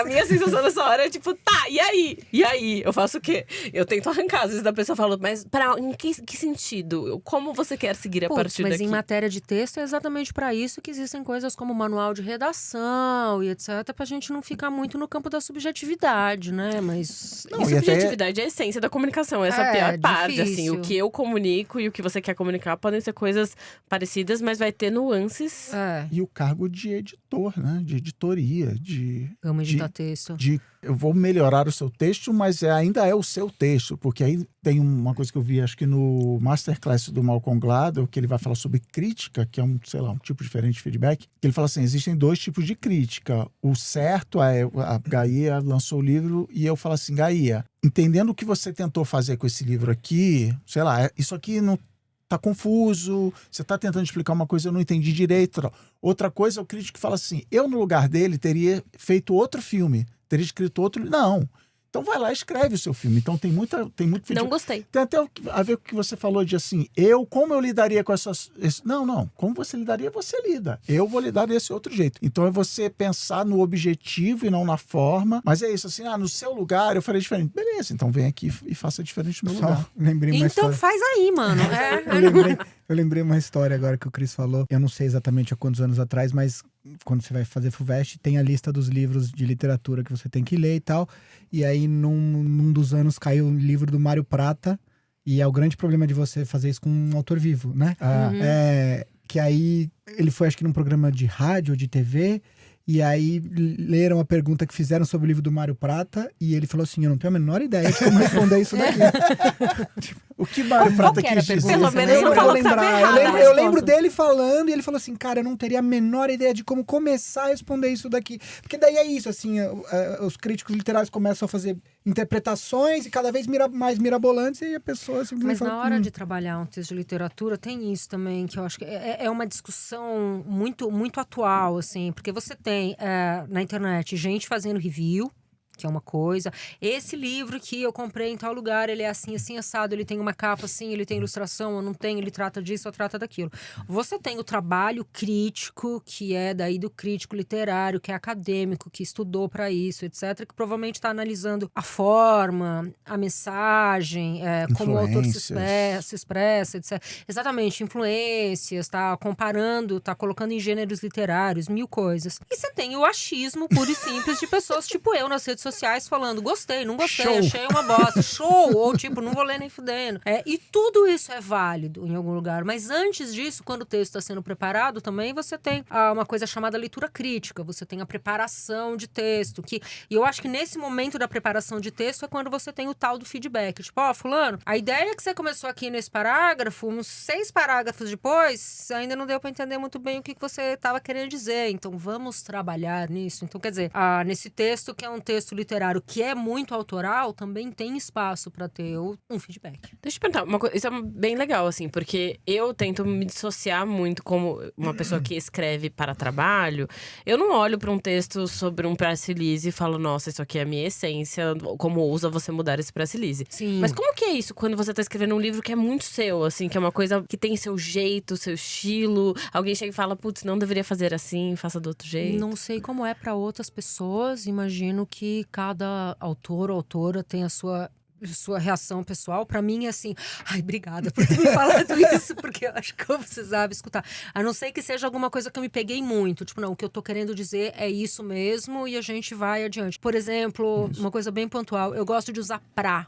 A minha sensação nessa hora é tipo, tá, e aí? E aí? Eu faço o quê? Eu tento arrancar. Às vezes a pessoa fala, mas em que sentido? Como você quer seguir a partir daqui? Mas em matéria de texto é exatamente pra isso que existem coisas como manual de redação e etc. Pra gente não ficar muito no campo da subjetividade, né? Mas… Não, e subjetividade é a essência da comunicação. Essa é a pior parte, assim. O que eu comunico e o que você quer comunicar podem ser coisas parecidas, mas vai ter nuances. E o cargo de editor, né? De editoria, Amo editar texto. Eu vou melhorar o seu texto, mas ainda é o seu texto. Porque aí tem uma coisa que eu vi, acho que no Masterclass do Malcolm Gladwell, que ele vai falar sobre crítica, que é um tipo diferente de feedback. Que ele fala assim, existem 2 tipos de crítica. O certo a Gaia lançou o livro e eu falo assim, Gaia, entendendo o que você tentou fazer com esse livro aqui, sei lá, isso aqui não tá confuso, você tá tentando explicar uma coisa, eu não entendi direito. Outra coisa, o crítico fala assim, eu no lugar dele teria feito outro filme, teria escrito outro… Não. Então vai lá e escreve o seu filme. Então tem muito feedback. Não gostei. Tem até a ver com o que você falou de assim, como eu lidaria com essas… Não. Como você lidaria, você lida. Eu vou lidar desse outro jeito. Então é você pensar no objetivo e não na forma. Mas é isso, assim, no seu lugar eu faria diferente. Beleza, então vem aqui e faça diferente no meu lugar. Lembrei uma história. Faz aí, mano. Eu lembrei uma história agora que o Cris falou. Eu não sei exatamente há quantos anos atrás, mas quando você vai fazer FUVEST, tem a lista dos livros de literatura que você tem que ler e tal. E aí, num dos anos, caiu o livro do Mário Prata. E é o grande problema de você fazer isso com um autor vivo, né? Que aí, ele foi, acho que num programa de rádio ou de TV… E aí, leram a pergunta que fizeram sobre o livro do Mário Prata. E ele falou assim, eu não tenho a menor ideia de como responder isso daqui. O que Mário Prata quis dizer? Pelo menos eu não vou lembrar. Eu lembro dele falando e ele falou assim, cara, eu não teria a menor ideia de como começar a responder isso daqui. Porque daí é isso, assim, os críticos literários começam a fazer interpretações e cada vez mais mirabolantes e a pessoa simplesmente fala… Mas na hora de trabalhar um texto de literatura, tem isso também, que eu acho que é uma discussão muito, muito atual, assim, porque você tem na internet gente fazendo review, que é uma coisa. Esse livro que eu comprei em tal lugar, ele é assim, assim, assado, ele tem uma capa assim, ele tem ilustração, ou não tem, ele trata disso ou trata daquilo. Você tem o trabalho crítico, que é daí do crítico literário, que é acadêmico, que estudou para isso, etc., que provavelmente está analisando a forma, a mensagem, como o autor se expressa, etc. Exatamente, influências, tá comparando, tá colocando em gêneros literários, 1000 coisas. E você tem o achismo puro e simples de pessoas tipo eu nas redes sociais falando, gostei, não gostei, show, achei uma bosta, show, ou tipo, não vou ler nem fudendo. E tudo isso é válido em algum lugar, mas antes disso, quando o texto está sendo preparado, também você tem uma coisa chamada leitura crítica, você tem a preparação de texto, e eu acho que nesse momento da preparação de texto é quando você tem o tal do feedback, tipo, fulano, a ideia que você começou aqui nesse parágrafo, uns 6 parágrafos depois, ainda não deu para entender muito bem o que você estava querendo dizer, então vamos trabalhar nisso. Então, quer dizer, nesse texto, que é um texto texto literário que é muito autoral, também tem espaço para ter um feedback. Deixa eu te perguntar, uma coisa, isso é bem legal, assim, porque eu tento me dissociar muito como uma pessoa que escreve para trabalho. Eu não olho para um texto sobre um press release e falo, nossa, isso aqui é a minha essência, como ousa você mudar esse press release. Sim. Mas como que é isso quando você tá escrevendo um livro que é muito seu, assim, que é uma coisa que tem seu jeito, seu estilo? Alguém chega e fala, putz, não deveria fazer assim, faça do outro jeito. Não sei como é para outras pessoas, imagino que cada autor ou autora tem a sua reação pessoal. Para mim é assim, ai, obrigada por ter me falado isso, porque eu acho que eu precisava escutar. A não ser que seja alguma coisa que eu me peguei muito, tipo, não, o que eu tô querendo dizer é isso mesmo e a gente vai adiante. Por exemplo, uma coisa bem pontual, eu gosto de usar pra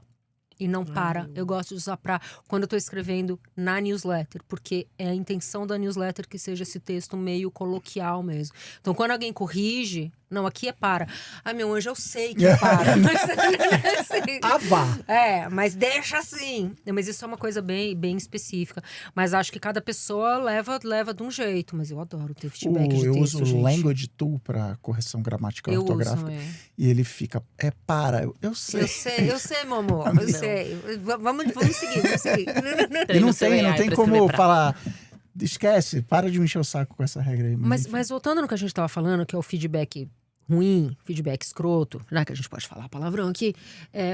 e não para. Eu gosto de usar pra quando eu tô escrevendo na newsletter, porque é a intenção da newsletter que seja esse texto meio coloquial mesmo. Então, quando alguém corrige, não, aqui é para. Ai, meu anjo, eu sei que é para. Mas deixa assim. Mas isso é uma coisa bem, bem específica. Mas acho que cada pessoa leva de um jeito. Mas eu adoro ter feedback de texto, eu uso gente. o Language Tool para correção gramatical e ortográfica. E ele fica, para. Eu sei, meu amor. Eu sei. Vamos seguir. E não tem como falar... Esquece, para de me encher o saco com essa regra aí. Mas voltando no que a gente estava falando, que é o feedback ruim, feedback escroto, já que a gente pode falar palavrão aqui,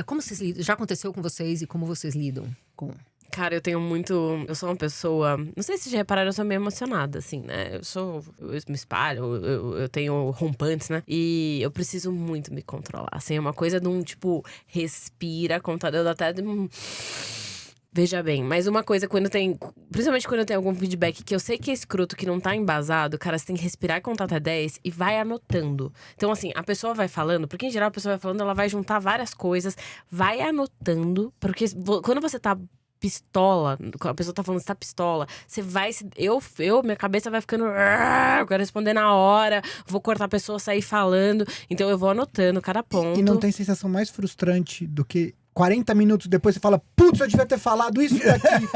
como vocês lidam? Já aconteceu com vocês e como vocês lidam com... Cara, eu sou uma pessoa, não sei se já repararam, eu sou meio emocionada, assim, né? Eu me espalho, eu tenho rompantes, né? E eu preciso muito me controlar, assim, é uma coisa de um, tipo, respira, eu dou até... Veja bem, mas uma coisa, principalmente quando eu tenho algum feedback que eu sei que é escroto, que não tá embasado, cara, você tem que respirar e contar até 10 e vai anotando. Então, assim, a pessoa vai falando, porque em geral a pessoa vai falando, ela vai juntar várias coisas, vai anotando, porque quando você tá pistola, a pessoa tá falando, você tá pistola, você vai, minha cabeça vai ficando, eu quero responder na hora, vou cortar a pessoa, sair falando, então eu vou anotando cada ponto. E não tem sensação mais frustrante do que 40 minutos depois você fala, putz, eu devia ter falado isso daqui.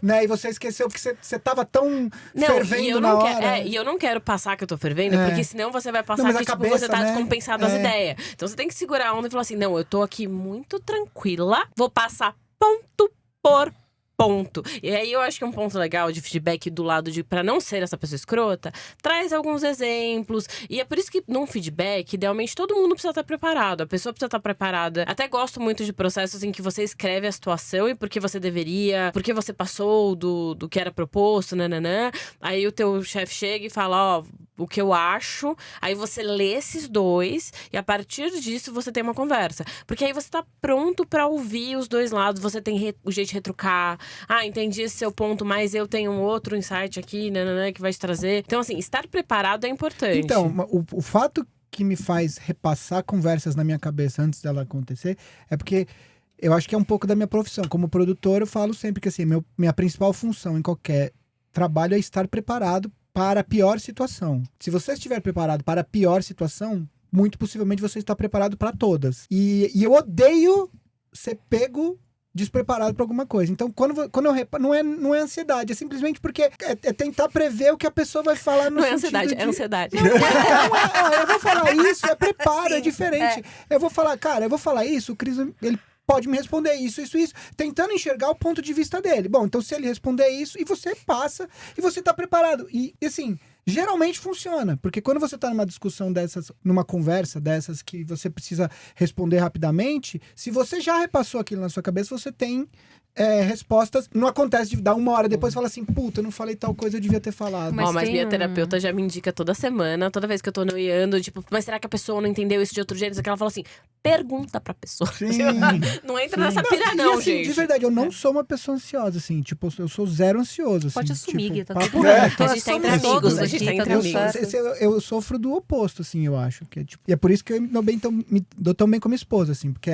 Né? E você esqueceu porque você tava tão fervendo na hora. E eu não quero passar que eu tô fervendo, porque senão você vai passar que tipo, você tá descompensado as ideias. Então você tem que segurar a onda e falar assim, não, eu tô aqui muito tranquila, vou passar ponto por ponto. E aí eu acho que um ponto legal de feedback do lado de, pra não ser essa pessoa escrota, traz alguns exemplos. E é por isso que num feedback, idealmente, todo mundo precisa estar preparado. A pessoa precisa estar preparada. Até gosto muito de processos em que você escreve a situação e por que você deveria, por que você passou do que era proposto, nananã. Aí o teu chefe chega e fala, o que eu acho. Aí você lê esses dois e a partir disso você tem uma conversa. Porque aí você tá pronto pra ouvir os dois lados. Você tem o jeito de retrucar. Entendi esse seu ponto, mas eu tenho um outro insight aqui, que vai te trazer. Então, assim, estar preparado é importante. Então, o fato que me faz repassar conversas na minha cabeça antes dela acontecer é porque eu acho que é um pouco da minha profissão. Como produtor, eu falo sempre que assim, minha principal função em qualquer trabalho é estar preparado para a pior situação. Se você estiver preparado para a pior situação, muito possivelmente você está preparado para todas. E eu odeio ser pego despreparado para alguma coisa. Então, quando eu reparo, não é ansiedade, é simplesmente porque é tentar prever o que a pessoa vai falar no sentido ansiedade, é ansiedade. Eu vou falar isso, é preparo, é diferente. Eu vou falar, cara, isso, o Cris, ele pode me responder isso, tentando enxergar o ponto de vista dele. Bom, então se ele responder isso, e você passa, e você tá preparado. E assim, geralmente funciona, porque quando você tá numa discussão dessas, numa conversa dessas que você precisa responder rapidamente, se você já repassou aquilo na sua cabeça, você tem respostas. Não acontece de dar uma hora depois e falar assim, puta, eu não falei tal coisa, eu devia ter falado. Mas minha terapeuta já me indica toda semana, toda vez que eu tô noiando, tipo, mas será que a pessoa não entendeu isso de outro jeito? Ela fala assim, pergunta pra pessoa. Não entra nessa pira não, assim, gente. De verdade, eu não sou uma pessoa ansiosa, assim, tipo, eu sou zero ansioso, assim. Pode assumir, tipo, tá tudo bem. A gente tá entre amigos, a gente tá entre amigos. Eu sofro do oposto, assim, eu acho. Que tipo, e é por isso que eu me dou tão bem com minha esposa, assim, porque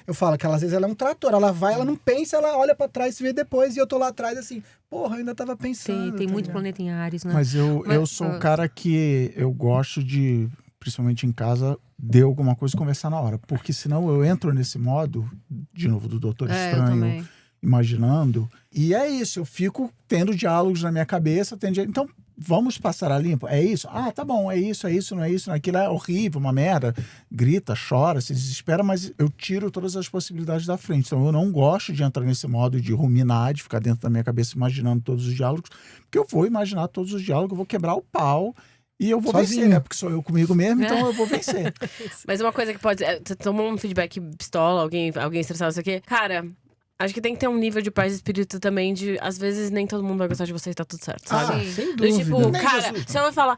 eu falo que às vezes ela é um trator, ela vai, ela não pensa, ela olha pra trás, se vê depois, e eu tô lá atrás, assim, porra, eu ainda tava pensando. Tem muito planeta em Ares, né? Mas eu sou um cara que eu gosto de, principalmente em casa, de alguma coisa conversar na hora. Porque senão eu entro nesse modo, de novo, do Doutor Estranho, imaginando. E é isso, eu fico tendo diálogos na minha cabeça. Então, vamos passar a limpo? É isso? Ah, tá bom, é isso, não é isso, não é aquilo, é horrível, uma merda. Grita, chora, se desespera, mas eu tiro todas as possibilidades da frente. Então eu não gosto de entrar nesse modo de ruminar, de ficar dentro da minha cabeça imaginando todos os diálogos, porque eu vou imaginar todos os diálogos, eu vou quebrar o pau. E eu vou vencer, né? Porque sou eu comigo mesmo, então eu vou vencer. Mas uma coisa que pode... Você tomou um feedback pistola, alguém estressado, isso aqui. Cara, acho que tem que ter um nível de paz e espírito também de... Às vezes nem todo mundo vai gostar de você e tá tudo certo, sabe? Sem dúvida. Tipo, cara, você vai falar...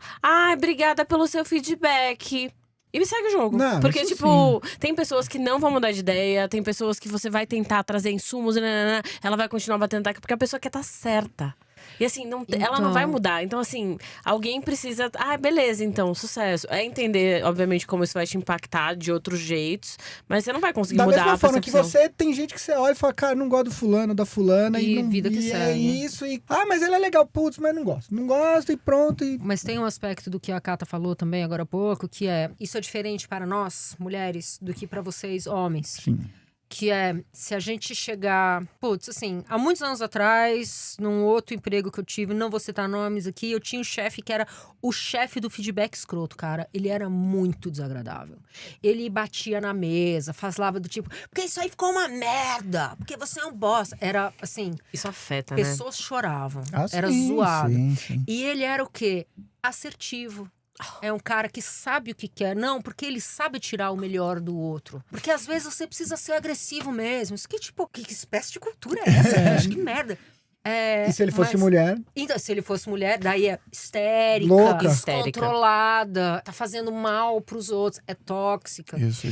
obrigada pelo seu feedback... E me segue o jogo. Não, porque, tipo, tem pessoas que não vão mudar de ideia, tem pessoas que você vai tentar trazer insumos, ela vai continuar batendo taco, porque a pessoa quer estar certa. E assim, ela não vai mudar. Então, assim, alguém precisa... beleza, então, sucesso. É entender, obviamente, como isso vai te impactar de outros jeitos. Mas você não vai conseguir mudar a percepção. Da mesma forma que você... Tem gente que você olha e fala, cara, não gosto do fulano, da fulana. E não, vida que segue. É isso. Mas ele é legal. Putz, mas não gosto. Não gosto e pronto. Mas tem um aspecto do que a Cata falou também agora há pouco, que é... Isso é diferente para nós, mulheres, do que para vocês, homens. Sim. Que é, se a gente chegar... Putz, assim, há muitos anos atrás, num outro emprego que eu tive, não vou citar nomes aqui, eu tinha um chefe que era o chefe do feedback escroto, cara. Ele era muito desagradável. Ele batia na mesa, falava do tipo, porque isso aí ficou uma merda, porque você é um bosta. Era, assim... Isso afeta, né? Pessoas choravam. Sim, era zoado. Sim. E ele era o quê? Assertivo. É um cara que sabe o que quer. Não, porque ele sabe tirar o melhor do outro. Porque às vezes você precisa ser agressivo mesmo. Isso que, tipo, que espécie de cultura é essa, gente? Que merda. E se ele fosse mulher? Então, se ele fosse mulher, daí é histérica, louca, descontrolada, tá fazendo mal pros outros, é tóxica. Isso.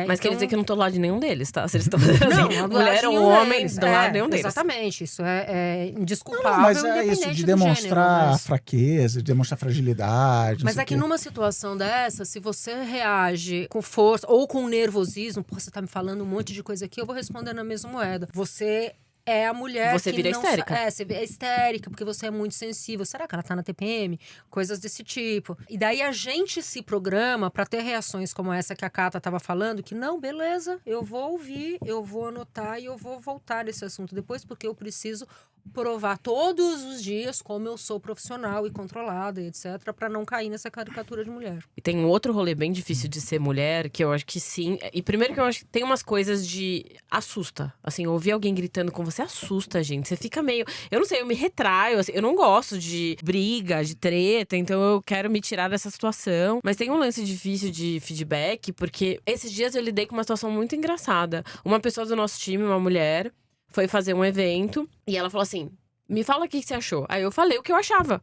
Mas quer dizer que eu não tô do lado de nenhum deles, tá? Se eles estão fazendo assim, mulher ou homem, do lado de nenhum deles. Exatamente, isso é indesculpável. Não, mas é isso, de demonstrar gênero, fraqueza, de demonstrar fragilidade. Mas é que numa situação dessa, se você reage com força ou com nervosismo, você tá me falando um monte de coisa aqui, eu vou responder na mesma moeda. Você é a mulher você que vira não histérica. Você é histérica, porque você é muito sensível. Será que ela tá na TPM? Coisas desse tipo. E daí a gente se programa pra ter reações como essa que a Cata tava falando, que não, beleza, eu vou ouvir, eu vou anotar e eu vou voltar nesse assunto depois, porque eu preciso provar todos os dias como eu sou profissional e controlada, etc, pra não cair nessa caricatura de mulher. E tem um outro rolê bem difícil de ser mulher, que eu acho que sim. E primeiro que eu acho que tem umas coisas de... Assusta. Assim, ouvir alguém gritando com você assusta, gente. Você fica meio... Eu não sei, eu me retraio. Assim, eu não gosto de briga, de treta. Então eu quero me tirar dessa situação. Mas tem um lance difícil de feedback, porque esses dias eu lidei com uma situação muito engraçada. Uma pessoa do nosso time, uma mulher, foi fazer um evento e ela falou assim, me fala o que você achou. Aí eu falei o que eu achava.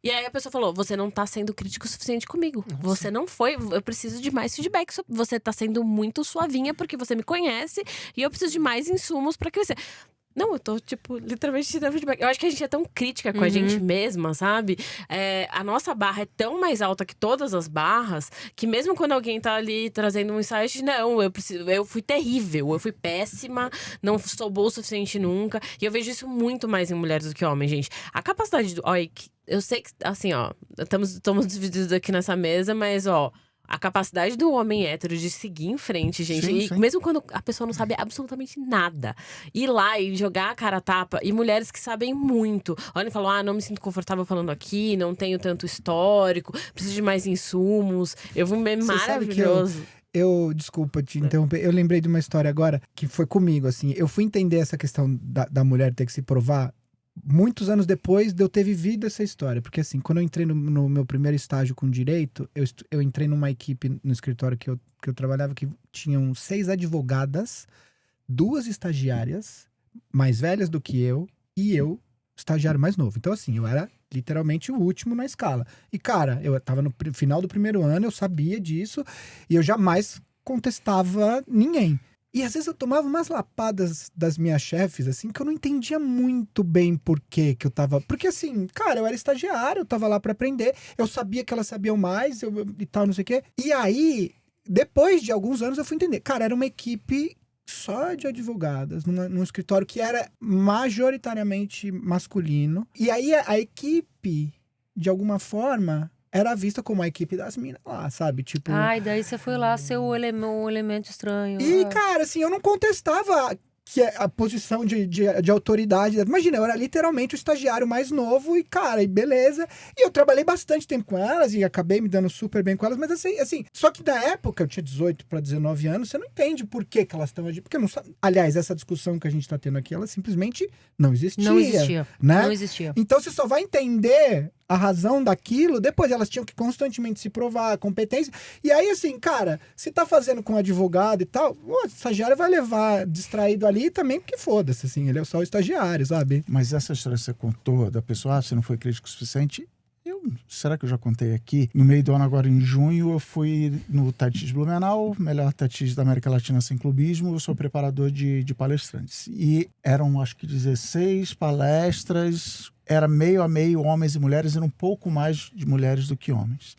E aí a pessoa falou, você não tá sendo crítico o suficiente comigo. Nossa. Você não foi, eu preciso de mais feedback. Você tá sendo muito suavinha porque você me conhece e eu preciso de mais insumos pra crescer. Não, eu tô, tipo, literalmente te dando feedback. Eu acho que a gente é tão crítica com a gente mesma, sabe? A nossa barra é tão mais alta que todas as barras, que mesmo quando alguém tá ali trazendo um insight, não, eu fui terrível, eu fui péssima, não sou boa o suficiente nunca. E eu vejo isso muito mais em mulheres do que homens, gente. A capacidade do... Olha, eu sei que, assim, ó, estamos divididos aqui nessa mesa, mas, ó... A capacidade do homem hétero de seguir em frente, gente. Sim, e sim. mesmo quando a pessoa não sabe absolutamente nada. Ir lá e jogar a cara a tapa. E mulheres que sabem muito. Olha e falam, não me sinto confortável falando aqui. Não tenho tanto histórico. Preciso de mais insumos. Eu vou me maravilhoso. Desculpa te interromper, eu lembrei de uma história agora que foi comigo, assim. Eu fui entender essa questão da mulher ter que se provar muitos anos depois de eu ter vivido essa história. Porque assim, quando eu entrei no meu primeiro estágio com direito, eu entrei numa equipe no escritório que eu trabalhava que tinham 6 advogadas, 2 estagiárias mais velhas do que eu e eu, estagiário mais novo. Então assim, eu era literalmente o último na escala. E cara, eu tava no final do primeiro ano, eu sabia disso e eu jamais contestava ninguém. E às vezes eu tomava umas lapadas das minhas chefes, assim, que eu não entendia muito bem por que eu tava... Porque assim, cara, eu era estagiário, eu tava lá pra aprender, eu sabia que elas sabiam mais e tal, não sei o quê. E aí, depois de alguns anos, eu fui entender. Cara, era uma equipe só de advogadas, num escritório que era majoritariamente masculino. E aí a equipe, de alguma forma... era vista como a equipe das minas lá, sabe? Tipo... Ai, daí você foi lá ser um elemento estranho. E, cara, assim, eu não contestava que é a posição de autoridade. Imagina, eu era literalmente o estagiário mais novo e, cara, e beleza. E eu trabalhei bastante tempo com elas e acabei me dando super bem com elas, mas assim, só que na época, eu tinha 18 para 19 anos, você não entende por que elas estão agindo, porque não sabe. Aliás, essa discussão que a gente tá tendo aqui, ela simplesmente não existia. Não existia, né? Não existia. Então você só vai entender a razão daquilo, depois elas tinham que constantemente se provar a competência. E aí, assim, cara, se tá fazendo com advogado e tal, o estagiário vai levar distraído ali também, porque foda-se, assim, ele é só o estagiário, sabe? Mas essa história que você contou da pessoa, você não foi crítico o suficiente, será que eu já contei aqui? No meio do ano, agora em junho, eu fui no TEDx Blumenau, melhor TEDx da América Latina sem clubismo, eu sou preparador de palestrantes. E eram, acho que 16 palestras, era meio a meio homens e mulheres, era um pouco mais de mulheres do que homens.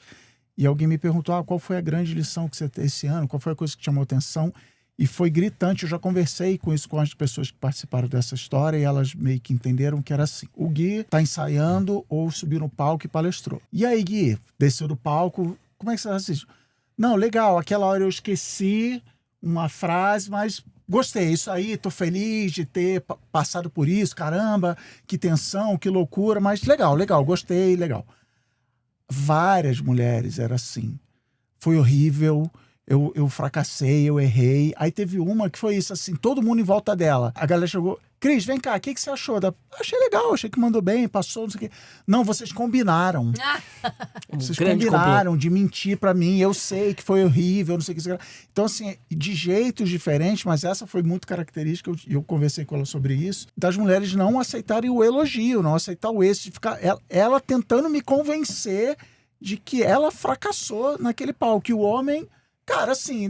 E alguém me perguntou, qual foi a grande lição que você teve esse ano? Qual foi a coisa que chamou atenção? E foi gritante, eu já conversei com isso com as pessoas que participaram dessa história e elas meio que entenderam que era assim. O Gui tá ensaiando ou subiu no palco e palestrou. E aí, Gui, desceu do palco, como é que você assiste? Não, legal, aquela hora eu esqueci uma frase, mas gostei, isso aí, tô feliz de ter passado por isso, caramba, que tensão, que loucura, mas legal, gostei, legal. Várias mulheres era assim. Foi horrível. Eu fracassei, eu errei. Aí teve uma que foi isso, assim, todo mundo em volta dela. A galera chegou, Cris, vem cá, o que você achou? Achei legal, achei que mandou bem, passou, não sei o quê. Não, vocês combinaram. Vocês combinaram de mentir pra mim, eu sei que foi horrível, não sei o que. Então, assim, de jeitos diferentes, mas essa foi muito característica, eu conversei com ela sobre isso, das mulheres não aceitarem o elogio, não aceitar o êxito, de ficar ela tentando me convencer de que ela fracassou naquele palco, que o homem... Cara, assim,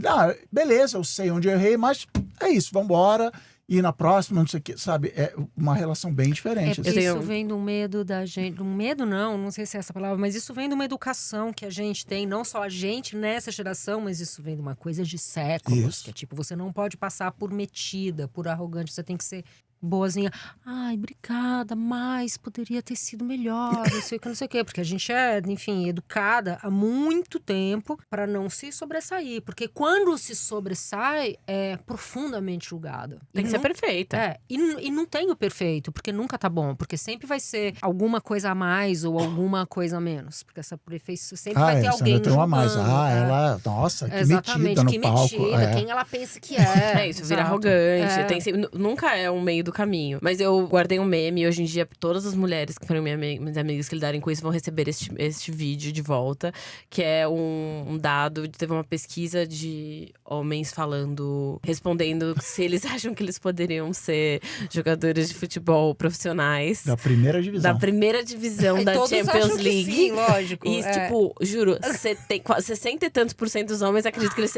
beleza, eu sei onde eu errei, mas é isso, vambora. E na próxima, não sei o que, sabe? É uma relação bem diferente. Assim. Isso vem do medo da gente. Um medo não sei se é essa palavra, mas isso vem de uma educação que a gente tem, não só a gente nessa geração, mas isso vem de uma coisa de séculos. Isso. Que é tipo, você não pode passar por metida, por arrogante, você tem que ser boazinha. Ai, obrigada, mas poderia ter sido melhor, não sei o que, porque a gente é, enfim, educada há muito tempo para não se sobressair, porque quando se sobressai, é profundamente julgada. Tem que ser perfeita. E não tem o perfeito, porque nunca tá bom, porque sempre vai ser alguma coisa a mais ou alguma coisa a menos, porque essa perfeição sempre vai ter alguém julgando. A mais. Ela, nossa, que exatamente, metida no palco. Quem ela pensa que é. Isso, vira arrogante. Nunca é um meio do caminho. Mas eu guardei um meme e hoje em dia todas as mulheres que foram minhas amigas que lidarem com isso vão receber este vídeo de volta, que é um dado, teve uma pesquisa de homens respondendo se eles acham que eles poderiam ser jogadores de futebor profissionais. Da primeira divisão da Champions League. Sim, lógico. E, tipo, juro, 60 e tantos % dos homens acreditam que eles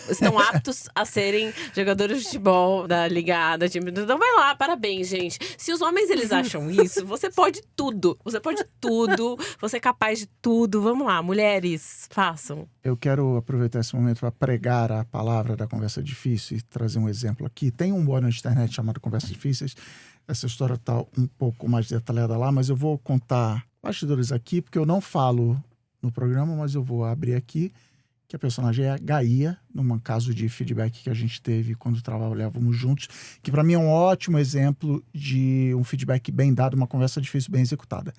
estão aptos a serem jogadores de futebol da Liga da Champions. Então vai lá, parabéns, gente. Se os homens, eles acham isso, você pode tudo. Você é capaz de tudo. Vamos lá, mulheres, façam. Eu quero aproveitar esse momento para pregar a palavra da Conversa Difícil e trazer um exemplo aqui. Tem um blog na internet chamado Conversas Difíceis. Essa história está um pouco mais detalhada lá, mas eu vou contar bastidores aqui, porque eu não falo no programa, mas eu vou abrir aqui, que a personagem é a Gaia, num caso de feedback que a gente teve quando trabalhávamos juntos, que para mim é um ótimo exemplo de um feedback bem dado, uma conversa difícil, bem executada.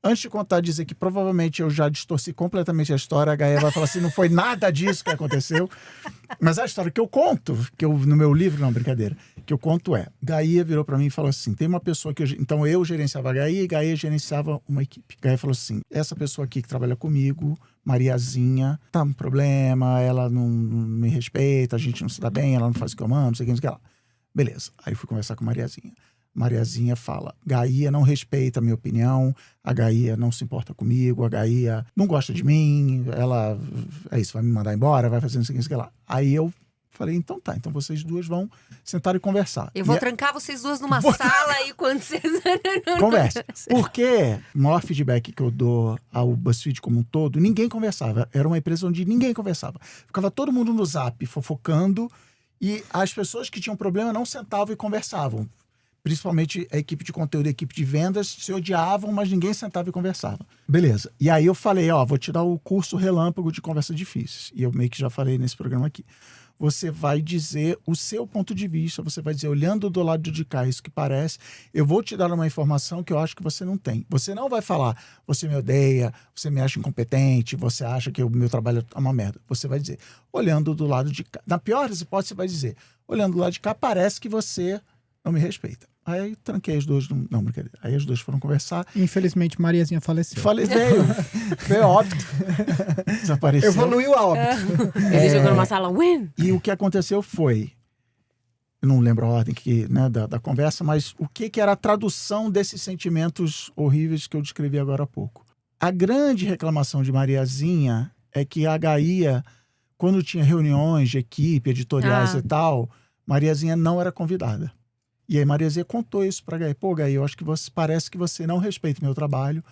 Antes de contar, dizer que provavelmente eu já distorci completamente a história, a Gaia vai falar assim, não foi nada disso que aconteceu. Mas a história que eu conto, no meu livro, não, brincadeira, que eu conto Gaia virou para mim e falou assim, tem uma pessoa que então eu gerenciava a Gaia e Gaia gerenciava uma equipe. Gaia falou assim, essa pessoa aqui que trabalha comigo, Mariazinha, tá um problema, ela não me respeita, a gente não se dá bem, ela não faz o que eu mando, não sei o que lá. Beleza, aí fui conversar com Mariazinha. Mariazinha fala, Gaia não respeita a minha opinião, a Gaia não se importa comigo, a Gaia não gosta de mim, ela, é isso, vai me mandar embora, vai fazer isso aqui lá. Aí eu falei, então tá, então vocês duas vão sentar e conversar. Eu vou trancar vocês duas numa sala e quando vocês... Conversa. Porque o maior feedback que eu dou ao BuzzFeed como um todo, ninguém conversava. Era uma empresa onde ninguém conversava. Ficava todo mundo no Zap fofocando e as pessoas que tinham problema não sentavam e conversavam. Principalmente a equipe de conteúdo e a equipe de vendas se odiavam, mas ninguém sentava e conversava. Beleza. E aí eu falei, vou te dar o curso relâmpago de conversas difíceis. E eu meio que já falei nesse programa aqui. você vai dizer o seu ponto de vista, você vai dizer, olhando do lado de cá, isso que parece, eu vou te dar uma informação que eu acho que você não tem. Você não vai falar, você me odeia, você me acha incompetente, você acha que o meu trabalho é uma merda. Você vai dizer, olhando do lado de cá, na pior das hipóteses, você vai dizer, olhando do lado de cá, parece que você não me respeita. Aí tranquei as duas, não, brincadeira. Aí as duas foram conversar. Infelizmente, Mariazinha faleceu. Veio óbito. Desapareceu. Evoluiu a óbito. Ele jogou numa sala, win! E o que aconteceu foi, eu não lembro a ordem da conversa, mas o que era a tradução desses sentimentos horríveis que eu descrevi agora há pouco. A grande reclamação de Mariazinha é que a Gaia, quando tinha reuniões de equipe, editoriais e tal, Mariazinha não era convidada. E aí Mariazinha contou isso pra Gaia. Pô, Gaia, eu acho que parece que você não respeita o meu trabalho,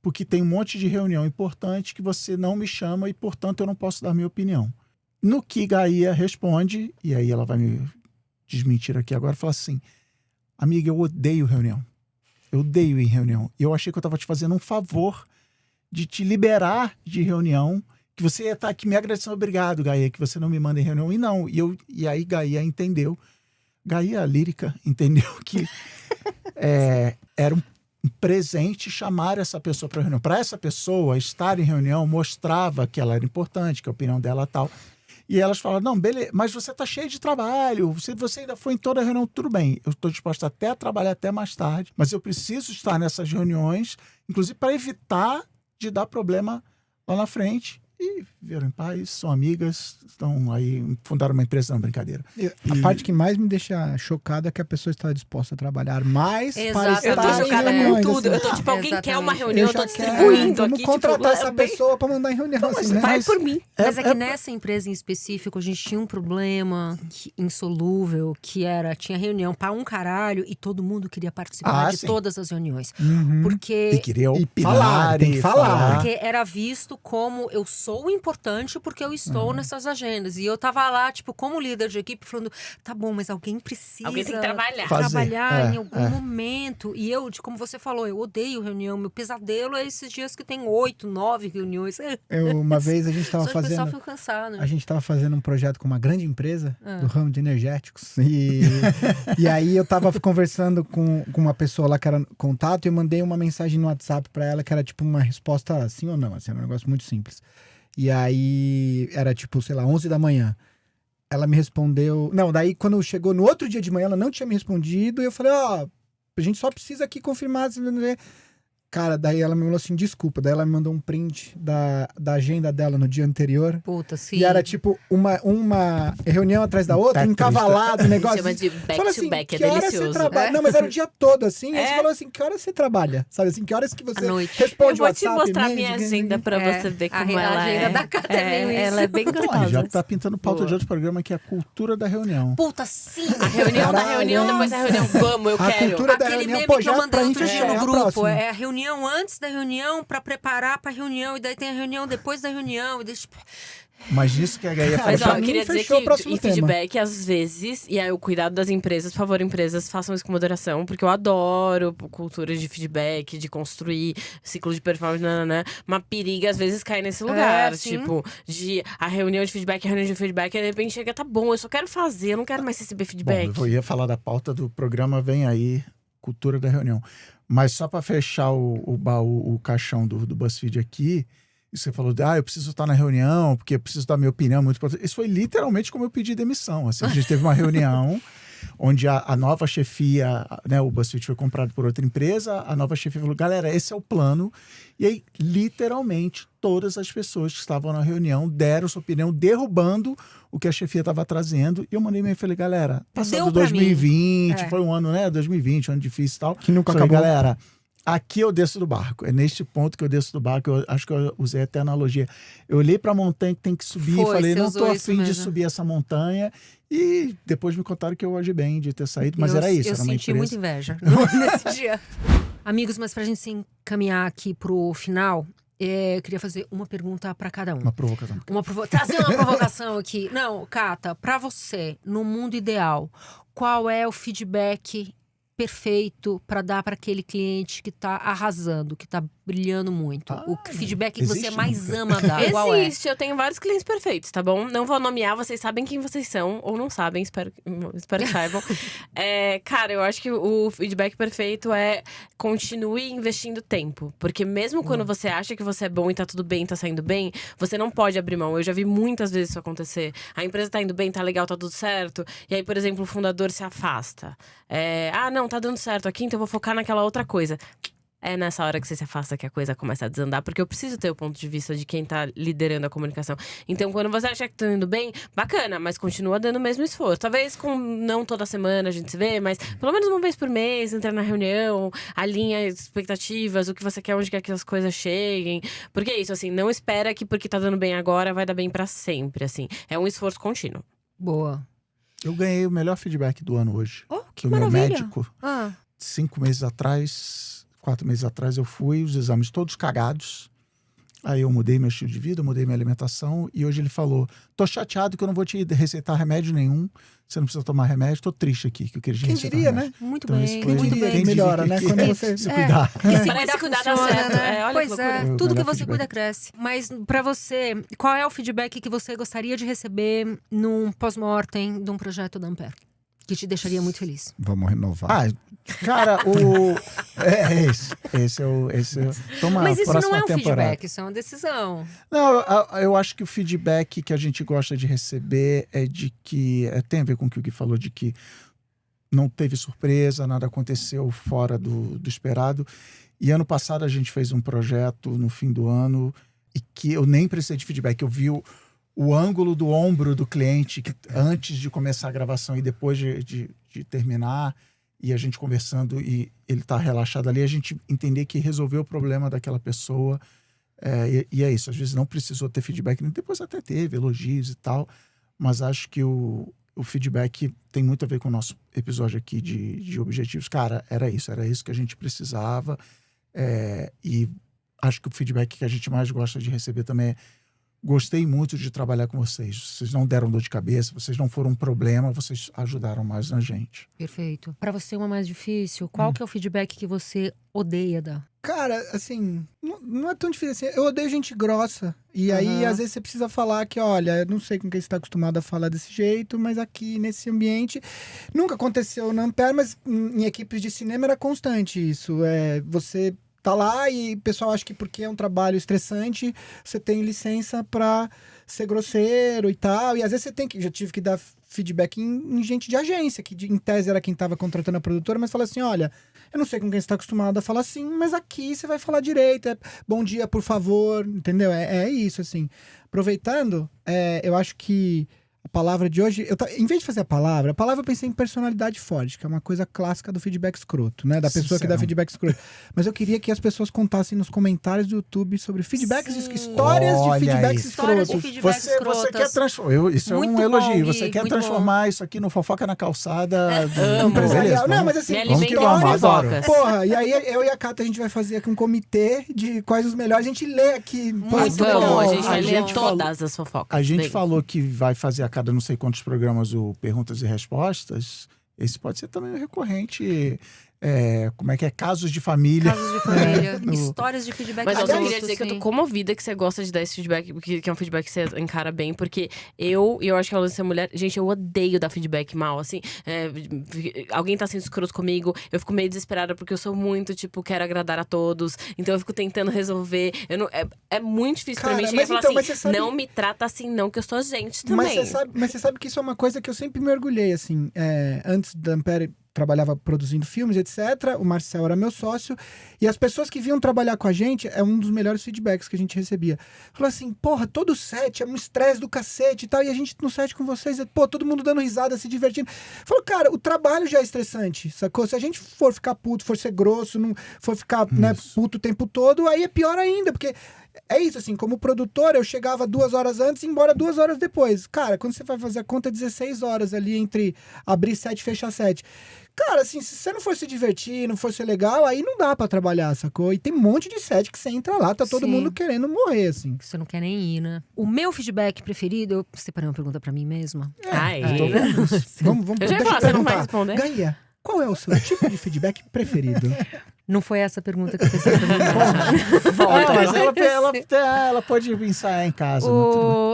porque tem um monte de reunião importante que você não me chama e, portanto, eu não posso dar minha opinião. No que Gaia responde, e aí ela vai me desmentir aqui agora, fala assim, amiga, eu odeio reunião. Eu odeio ir em reunião. E eu achei que eu estava te fazendo um favor de te liberar de reunião, que você ia estar aqui me agradecendo, obrigado, Gaia, que você não me manda em reunião. E não, e aí Gaia entendeu, Gaia lírica entendeu que era um presente chamar essa pessoa para reunião. Para essa pessoa estar em reunião mostrava que ela era importante, que a opinião dela tal. E elas falaram, não, beleza, mas você está cheio de trabalho, você ainda foi em toda a reunião, tudo bem. Eu estou disposta até a trabalhar até mais tarde, mas eu preciso estar nessas reuniões, inclusive para evitar de dar problema lá na frente. E viveram em paz, são amigas, estão aí, fundaram uma empresa, não, brincadeira. A parte que mais me deixa chocada é que a pessoa está disposta a trabalhar mais para estar eu tô chocada com tudo. Assim. Eu tô tipo, alguém quer uma reunião, eu tô distribuindo aqui. Vamos contratar essa pessoa para mandar em reunião. Não, assim, né? Vai por mim. Mas é que nessa empresa em específico, a gente tinha um problema insolúvel, que tinha reunião para um caralho e todo mundo queria participar de todas as reuniões. Porque... E queria opinar, tem que falar. Porque era visto como eu sou importante porque eu estou nessas agendas. E eu tava lá, tipo, como líder de equipe, falando, tá bom, mas alguém precisa... Alguém tem que trabalhar. Trabalhar em algum momento. E eu, como você falou, eu odeio reunião. Meu pesadelo é esses dias que tem 8, 9 reuniões. Uma vez a gente tava fazendo... O pessoal fica cansado. A gente tava fazendo um projeto com uma grande empresa do ramo de energéticos. E aí eu tava conversando com uma pessoa lá que era contato e eu mandei uma mensagem no WhatsApp pra ela que era tipo uma resposta sim ou não. Assim, era um negócio muito simples. E aí, era tipo, sei lá, 11 da manhã. Ela me respondeu... Não, daí quando chegou no outro dia de manhã, ela não tinha me respondido. E eu falei, a gente só precisa aqui confirmar... Cara, daí ela me falou assim, desculpa. Daí ela me mandou um print da agenda dela no dia anterior. Puta, sim. E era tipo uma reunião atrás da outra, encavalado, negócio. Chama de back fala to assim, back, é que horas delicioso. você trabalha? Não, mas era o dia todo, assim. Aí você falou assim, que horas você trabalha? Sabe assim, que horas que você responde o WhatsApp? Eu vou te mostrar minha agenda pra você ver como ela é. A agenda da Cata é meio isso. Ela é bem gostosa. Já tá pintando pauta de outro programa que é a cultura da reunião. Puta, sim! A reunião da reunião, depois da reunião. Vamos, eu quero. Cultura da Aquele reunião, meme que eu mandei pra outro dia no grupo. próxima. É a reunião antes da reunião pra preparar pra reunião. E daí tem a reunião depois da reunião. E daí, tipo... Mas isso que a Gaia Mas fala. eu queria dizer que em feedback, às vezes, e aí o cuidado das empresas, por favor, empresas, façam isso com moderação, porque eu adoro cultura de feedback, de construir ciclo de performance, uma periga, às vezes, cai nesse lugar. Tipo, a reunião de feedback, e de repente chega, tá bom, eu só quero fazer, eu não quero mais receber feedback. Bom, eu ia falar da pauta do programa, vem aí, cultura da reunião. Mas só para fechar o baú, o caixão do BuzzFeed aqui, e você falou, eu preciso estar na reunião, porque eu preciso dar minha opinião, muito importante. Isso foi literalmente como eu pedi demissão. Assim, a gente teve uma reunião onde a nova chefia, né, o BuzzFeed foi comprado por outra empresa, a nova chefia falou, galera, esse é o plano. E aí, literalmente, todas as pessoas que estavam na reunião deram sua opinião, derrubando o que a chefia estava trazendo. E eu mandei e-mail e falei, galera, passado 2020, foi um ano, né, 2020, um ano difícil e tal. Que nunca acabou. Galera, aqui eu desço do barco. É neste ponto que eu desço do barco. Eu acho que eu usei até a analogia. Eu olhei para a montanha que tem que subir e falei, não estou afim de subir essa montanha. E depois me contaram que eu agi bem de ter saído, mas era isso. Eu era uma senti empresa. muita inveja nesse dia. Amigos, mas pra gente se encaminhar aqui pro final, eu queria fazer uma pergunta para cada um. Uma provocação. Trazer uma provocação aqui. Não, Cata, para você, no mundo ideal, qual é o feedback perfeito para dar para aquele cliente que está arrasando, que está brilhando muito? O feedback que você mais ama dar? Existe, eu tenho vários clientes perfeitos, tá bom? Não vou nomear, vocês sabem quem vocês são, ou não sabem, espero que saibam. Cara, eu acho que o feedback perfeito é continue investindo tempo. Porque mesmo quando você acha que você é bom e tá tudo bem, tá saindo bem, você não pode abrir mão. Eu já vi muitas vezes isso acontecer. A empresa tá indo bem, tá legal, tá tudo certo. E aí, por exemplo, o fundador se afasta. Não, tá dando certo aqui, então eu vou focar naquela outra coisa. É nessa hora que você se afasta que a coisa começa a desandar. Porque eu preciso ter o ponto de vista de quem tá liderando a comunicação. Então, quando você acha que tá indo bem, bacana, mas continua dando o mesmo esforço. Talvez não toda semana a gente se vê, mas pelo menos uma vez por mês, entrar na reunião, alinha expectativas, o que você quer, onde quer que as coisas cheguem. Porque é isso, assim, não espera que porque tá dando bem agora vai dar bem pra sempre, assim. É um esforço contínuo. Boa. Eu ganhei o melhor feedback do ano hoje. Oh, que do maravilha. meu médico. 4 meses atrás eu fui, os exames todos cagados. Aí eu mudei meu estilo de vida, mudei minha alimentação. E hoje ele falou, tô chateado que eu não vou te receitar remédio nenhum. Você não precisa tomar remédio, tô triste aqui que eu queria Quem diria, remédio. né? Muito Então, bem. quem Muito diria bem. que melhora, né? Quando você se cuidar. Parece que cuidar dá certo. Olha pois que loucura. tudo que você feedback. cuida cresce. Mas pra você, qual é o feedback que você gostaria de receber num pós-mortem de um projeto da Ampere? Que te deixaria muito feliz. Vamos renovar. Cara, esse é o toma Mas isso próxima não é um temporada. feedback, isso é uma decisão. Não, eu acho que o feedback que a gente gosta de receber é de que tem a ver com o que o Gui falou, de que não teve surpresa, nada aconteceu fora do esperado. E ano passado a gente fez um projeto no fim do ano e que eu nem precisei de feedback, eu vi o ângulo do ombro do cliente que, antes de começar a gravação e depois de terminar, e a gente conversando e ele tá relaxado ali, a gente entender que resolveu o problema daquela pessoa. E é isso, às vezes não precisou ter feedback, depois até teve elogios e tal, mas acho que o feedback tem muito a ver com o nosso episódio aqui de objetivos. Cara, era isso que a gente precisava, e acho que o feedback que a gente mais gosta de receber também é: gostei muito de trabalhar com vocês. Vocês não deram dor de cabeça, vocês não foram um problema, vocês ajudaram mais na gente. Perfeito. Pra você, uma mais difícil, qual que é o feedback que você odeia dar? Cara, assim, não é tão difícil assim. Eu odeio gente grossa. E aí, às vezes, você precisa falar que, olha, eu não sei com quem você está acostumado a falar desse jeito, mas aqui, nesse ambiente, nunca aconteceu na Ampere, mas em equipes de cinema era constante isso. Você tá lá e o pessoal acha que porque é um trabalho estressante, você tem licença pra ser grosseiro e tal. E às vezes já tive que dar feedback em gente de agência, que em tese era quem tava contratando a produtora, mas fala assim, olha, eu não sei com quem você tá acostumado a falar assim, mas aqui você vai falar direito, bom dia, por favor, entendeu? É isso, assim. Aproveitando, eu acho que a palavra de hoje, em vez de fazer a palavra eu pensei em personalidade forte, que é uma coisa clássica do feedback escroto, né? Da pessoa que dá feedback escroto. Mas eu queria que as pessoas contassem nos comentários do YouTube sobre feedbacks, histórias de feedbacks escrotos. Você quer transformar, isso muito é um elogio, você quer transformar isso aqui no Fofoca na Calçada empresarial. Não, mas assim, histórias. Porra, e aí eu e a Cata, a gente vai fazer aqui um comitê de quais os melhores, a gente lê aqui. Muito bom, a gente vai ler todas as fofocas. A gente falou que vai fazer a cada não sei quantos programas o Perguntas e Respostas. Esse pode ser também um recorrente. Como é que é? Casos de família. Casos de família. Histórias de feedback. Mas eu só queria dizer que eu tô comovida que você gosta de dar esse feedback, que é um feedback que você encara bem, porque eu acho que a Lúcia é mulher. Gente, eu odeio dar feedback mal, assim. Alguém tá sendo escroto comigo, eu fico meio desesperada, porque eu sou muito, tipo, quero agradar a todos. Então eu fico tentando resolver. É muito difícil pra mim chegar e falar assim, sabe... não me trata assim, não, que eu sou gente também. Mas você sabe que isso é uma coisa que eu sempre me orgulhei, assim. Antes da Ampere, trabalhava produzindo filmes, etc. O Marcel era meu sócio. E as pessoas que vinham trabalhar com a gente, é um dos melhores feedbacks que a gente recebia. Falou assim, porra, todo set é um estresse do cacete e tal. E a gente no set com vocês, todo mundo dando risada, se divertindo. Falou, cara, o trabalho já é estressante, sacou? Se a gente for ficar puto, for ser grosso, não for ficar puto o tempo todo, aí é pior ainda, porque... É isso, assim, como produtor, eu chegava 2 horas antes e ia embora 2 horas depois. Cara, quando você vai fazer a conta, 16 horas ali entre abrir 7 e fechar 7. Cara, assim, se você não for se divertir, não for ser legal, aí não dá pra trabalhar, sacou? E tem um monte de set que você entra lá, tá todo mundo querendo morrer, assim. Você não quer nem ir, né? O meu feedback preferido, eu separei uma pergunta pra mim mesma. Vamos eu já ia falar, você não vai responder. Gaia, qual é o seu tipo de feedback preferido? Não foi essa a pergunta que eu pensei pra Volta, mas ela pode ensaiar em casa.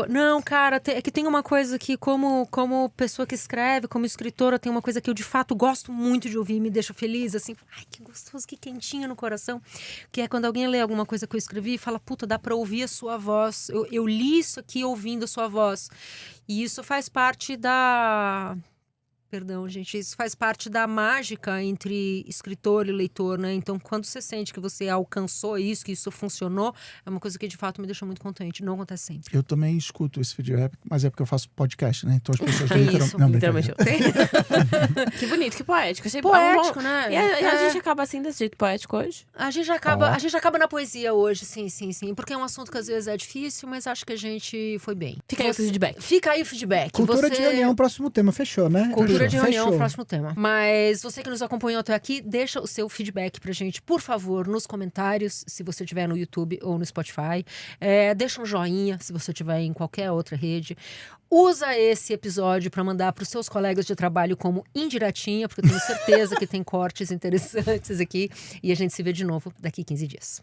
Não, cara, é que tem uma coisa que, como pessoa que escreve, como escritora, tem uma coisa que eu de fato gosto muito de ouvir, me deixa feliz, assim, ai, que gostoso, que quentinho no coração, que é quando alguém lê alguma coisa que eu escrevi e fala, puta, dá pra ouvir a sua voz, eu li isso aqui ouvindo a sua voz, e isso faz parte da... Perdão, gente, isso faz parte da mágica entre escritor e leitor, né? Então, quando você sente que você alcançou isso, que isso funcionou, é uma coisa que de fato me deixa muito contente. Não acontece sempre. Eu também escuto esse feedback, mas é porque eu faço podcast, né? Então as pessoas literalmente. Que bonito, que poético. Achei poético, bom. Né? E a gente acaba assim desse jeito poético hoje? A gente acaba na poesia hoje, sim. Porque é um assunto que às vezes é difícil, mas acho que a gente foi bem. Fica aí o feedback. Fica aí o feedback. Cultura de reunião, próximo tema. Fechou, né? Cultura de reunião, próximo tema. Mas você que nos acompanhou até aqui, deixa o seu feedback pra gente, por favor, nos comentários, se você estiver no YouTube ou no Spotify. Deixa um joinha, se você estiver em qualquer outra rede. Usa esse episódio para mandar para os seus colegas de trabalho como indiretinha, porque eu tenho certeza que tem cortes interessantes aqui. E a gente se vê de novo daqui 15 dias.